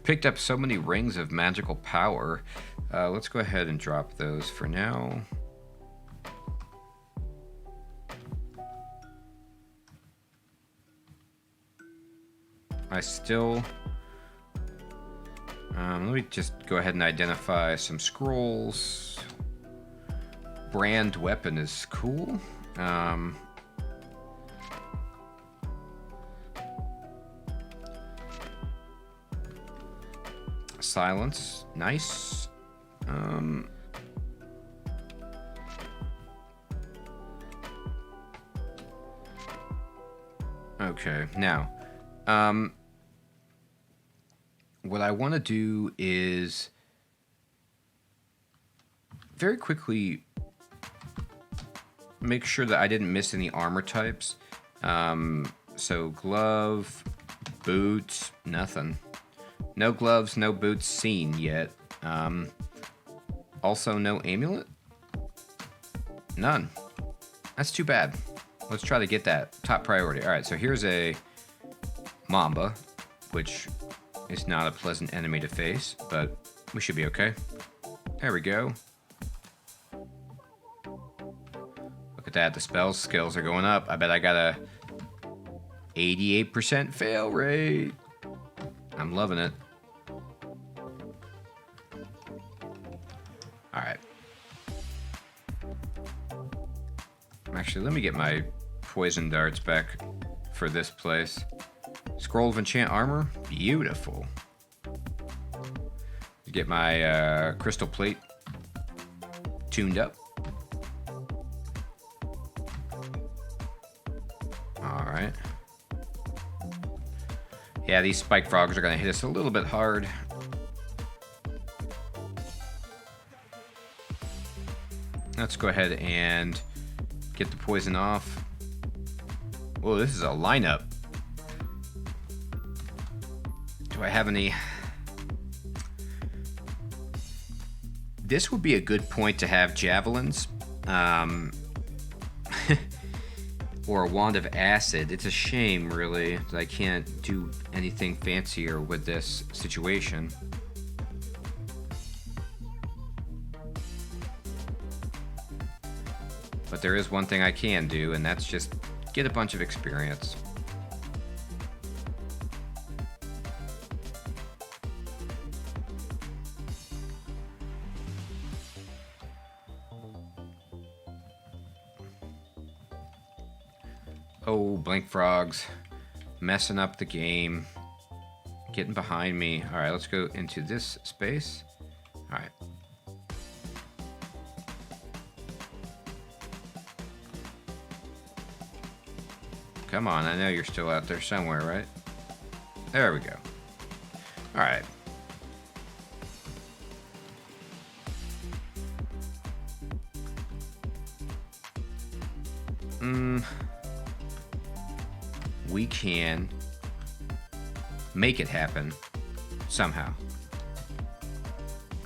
picked up so many rings of magical power. Let's go ahead and drop those for now. I still Let me just go ahead and identify some scrolls. Brand weapon is cool. Silence, nice. Okay, now, what I want to do is very quickly make sure that I didn't miss any armor types. So glove, boots, nothing. No gloves, no boots seen yet. Also no amulet? None. That's too bad. Let's try to get that. Top priority. Alright, so here's a Mamba, which is not a pleasant enemy to face, but we should be okay. There we go. Look at that, the spell skills are going up. I bet I got a 88% fail rate. I'm loving it. Alright. Actually, let me get my poison darts back for this place. Scroll of enchant armor, beautiful. Get my crystal plate tuned up. Alright. Yeah, these spike frogs are going to hit us a little bit hard. Let's go ahead and get the poison off. Whoa, this is a lineup. Do I have any? This would be a good point to have javelins. Or a wand of acid. It's a shame, really, that I can't do anything fancier with this situation. But there is one thing I can do, and that's just get a bunch of experience. Oh, blink frogs. Messing up the game. Getting behind me. Alright, let's go into this space. Alright. Come on, I know you're still out there somewhere, right? There we go. Alright. We can make it happen somehow.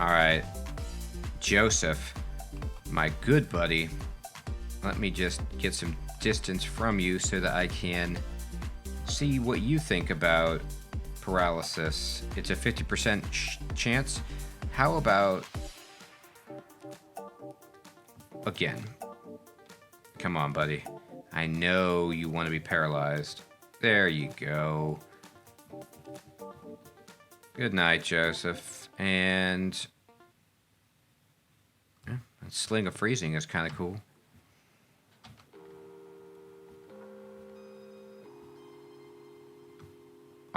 Alright. Joseph, my good buddy, let me just get some distance from you so that I can see what you think about paralysis. It's a 50% chance. How about again? Come on, buddy. I know you want to be paralyzed. There you go. Good night, Joseph. And that sling of freezing is kind of cool.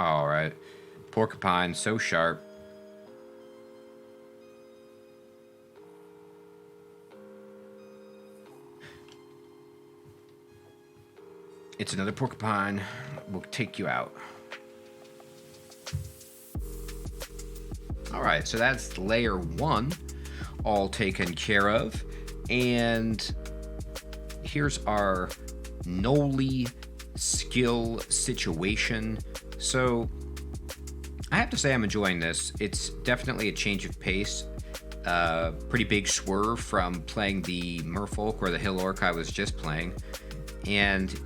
All right. Porcupine, so sharp. It's another porcupine. We'll take you out. All right, so that's layer 1 all taken care of. And here's our Gnoll skill situation. So I have to say I'm enjoying this. It's definitely a change of pace. Pretty big swerve from playing the merfolk or the hill orc I was just playing. And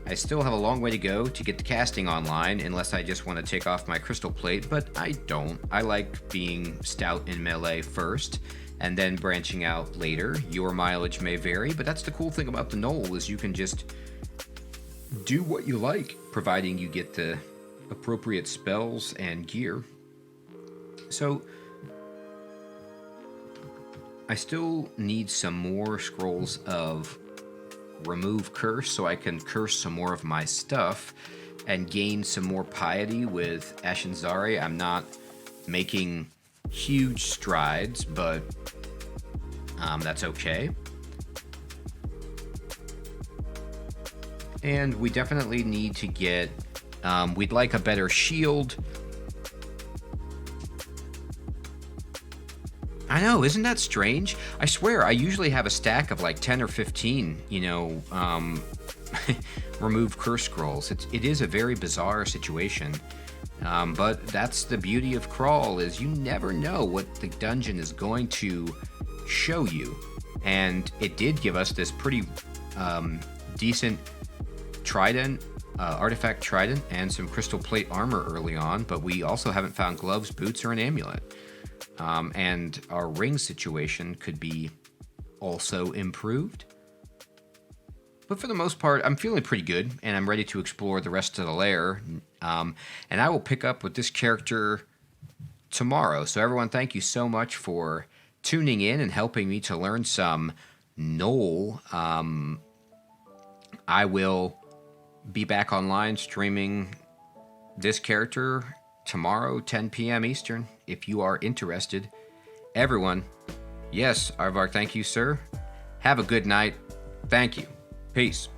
I still have a long way to go to get the casting online, unless I just want to take off my crystal plate, but I don't. I like being stout in melee first, and then branching out later. Your mileage may vary, but that's the cool thing about the Gnoll, is you can just do what you like, providing you get the appropriate spells and gear. So I still need some more scrolls of remove curse so I can curse some more of my stuff and gain some more piety with Ashenzari. I'm not making huge strides, but that's okay. And we definitely need to get, we'd like a better shield. I know, isn't that strange? I swear, I usually have a stack of like 10 or 15, remove curse scrolls. It is a very bizarre situation. But that's the beauty of Crawl, is you never know what the dungeon is going to show you. And it did give us this pretty decent trident, artifact trident, and some crystal plate armor early on, but we also haven't found gloves, boots, or an amulet. And our ring situation could be also improved. But for the most part, I'm feeling pretty good, and I'm ready to explore the rest of the lair. And I will pick up with this character tomorrow. So everyone, thank you so much for tuning in and helping me to learn some Gnoll. I will be back online streaming this character tomorrow, 10 p.m. Eastern, if you are interested. Everyone, yes, Aardvark, thank you, sir. Have a good night. Thank you. Peace.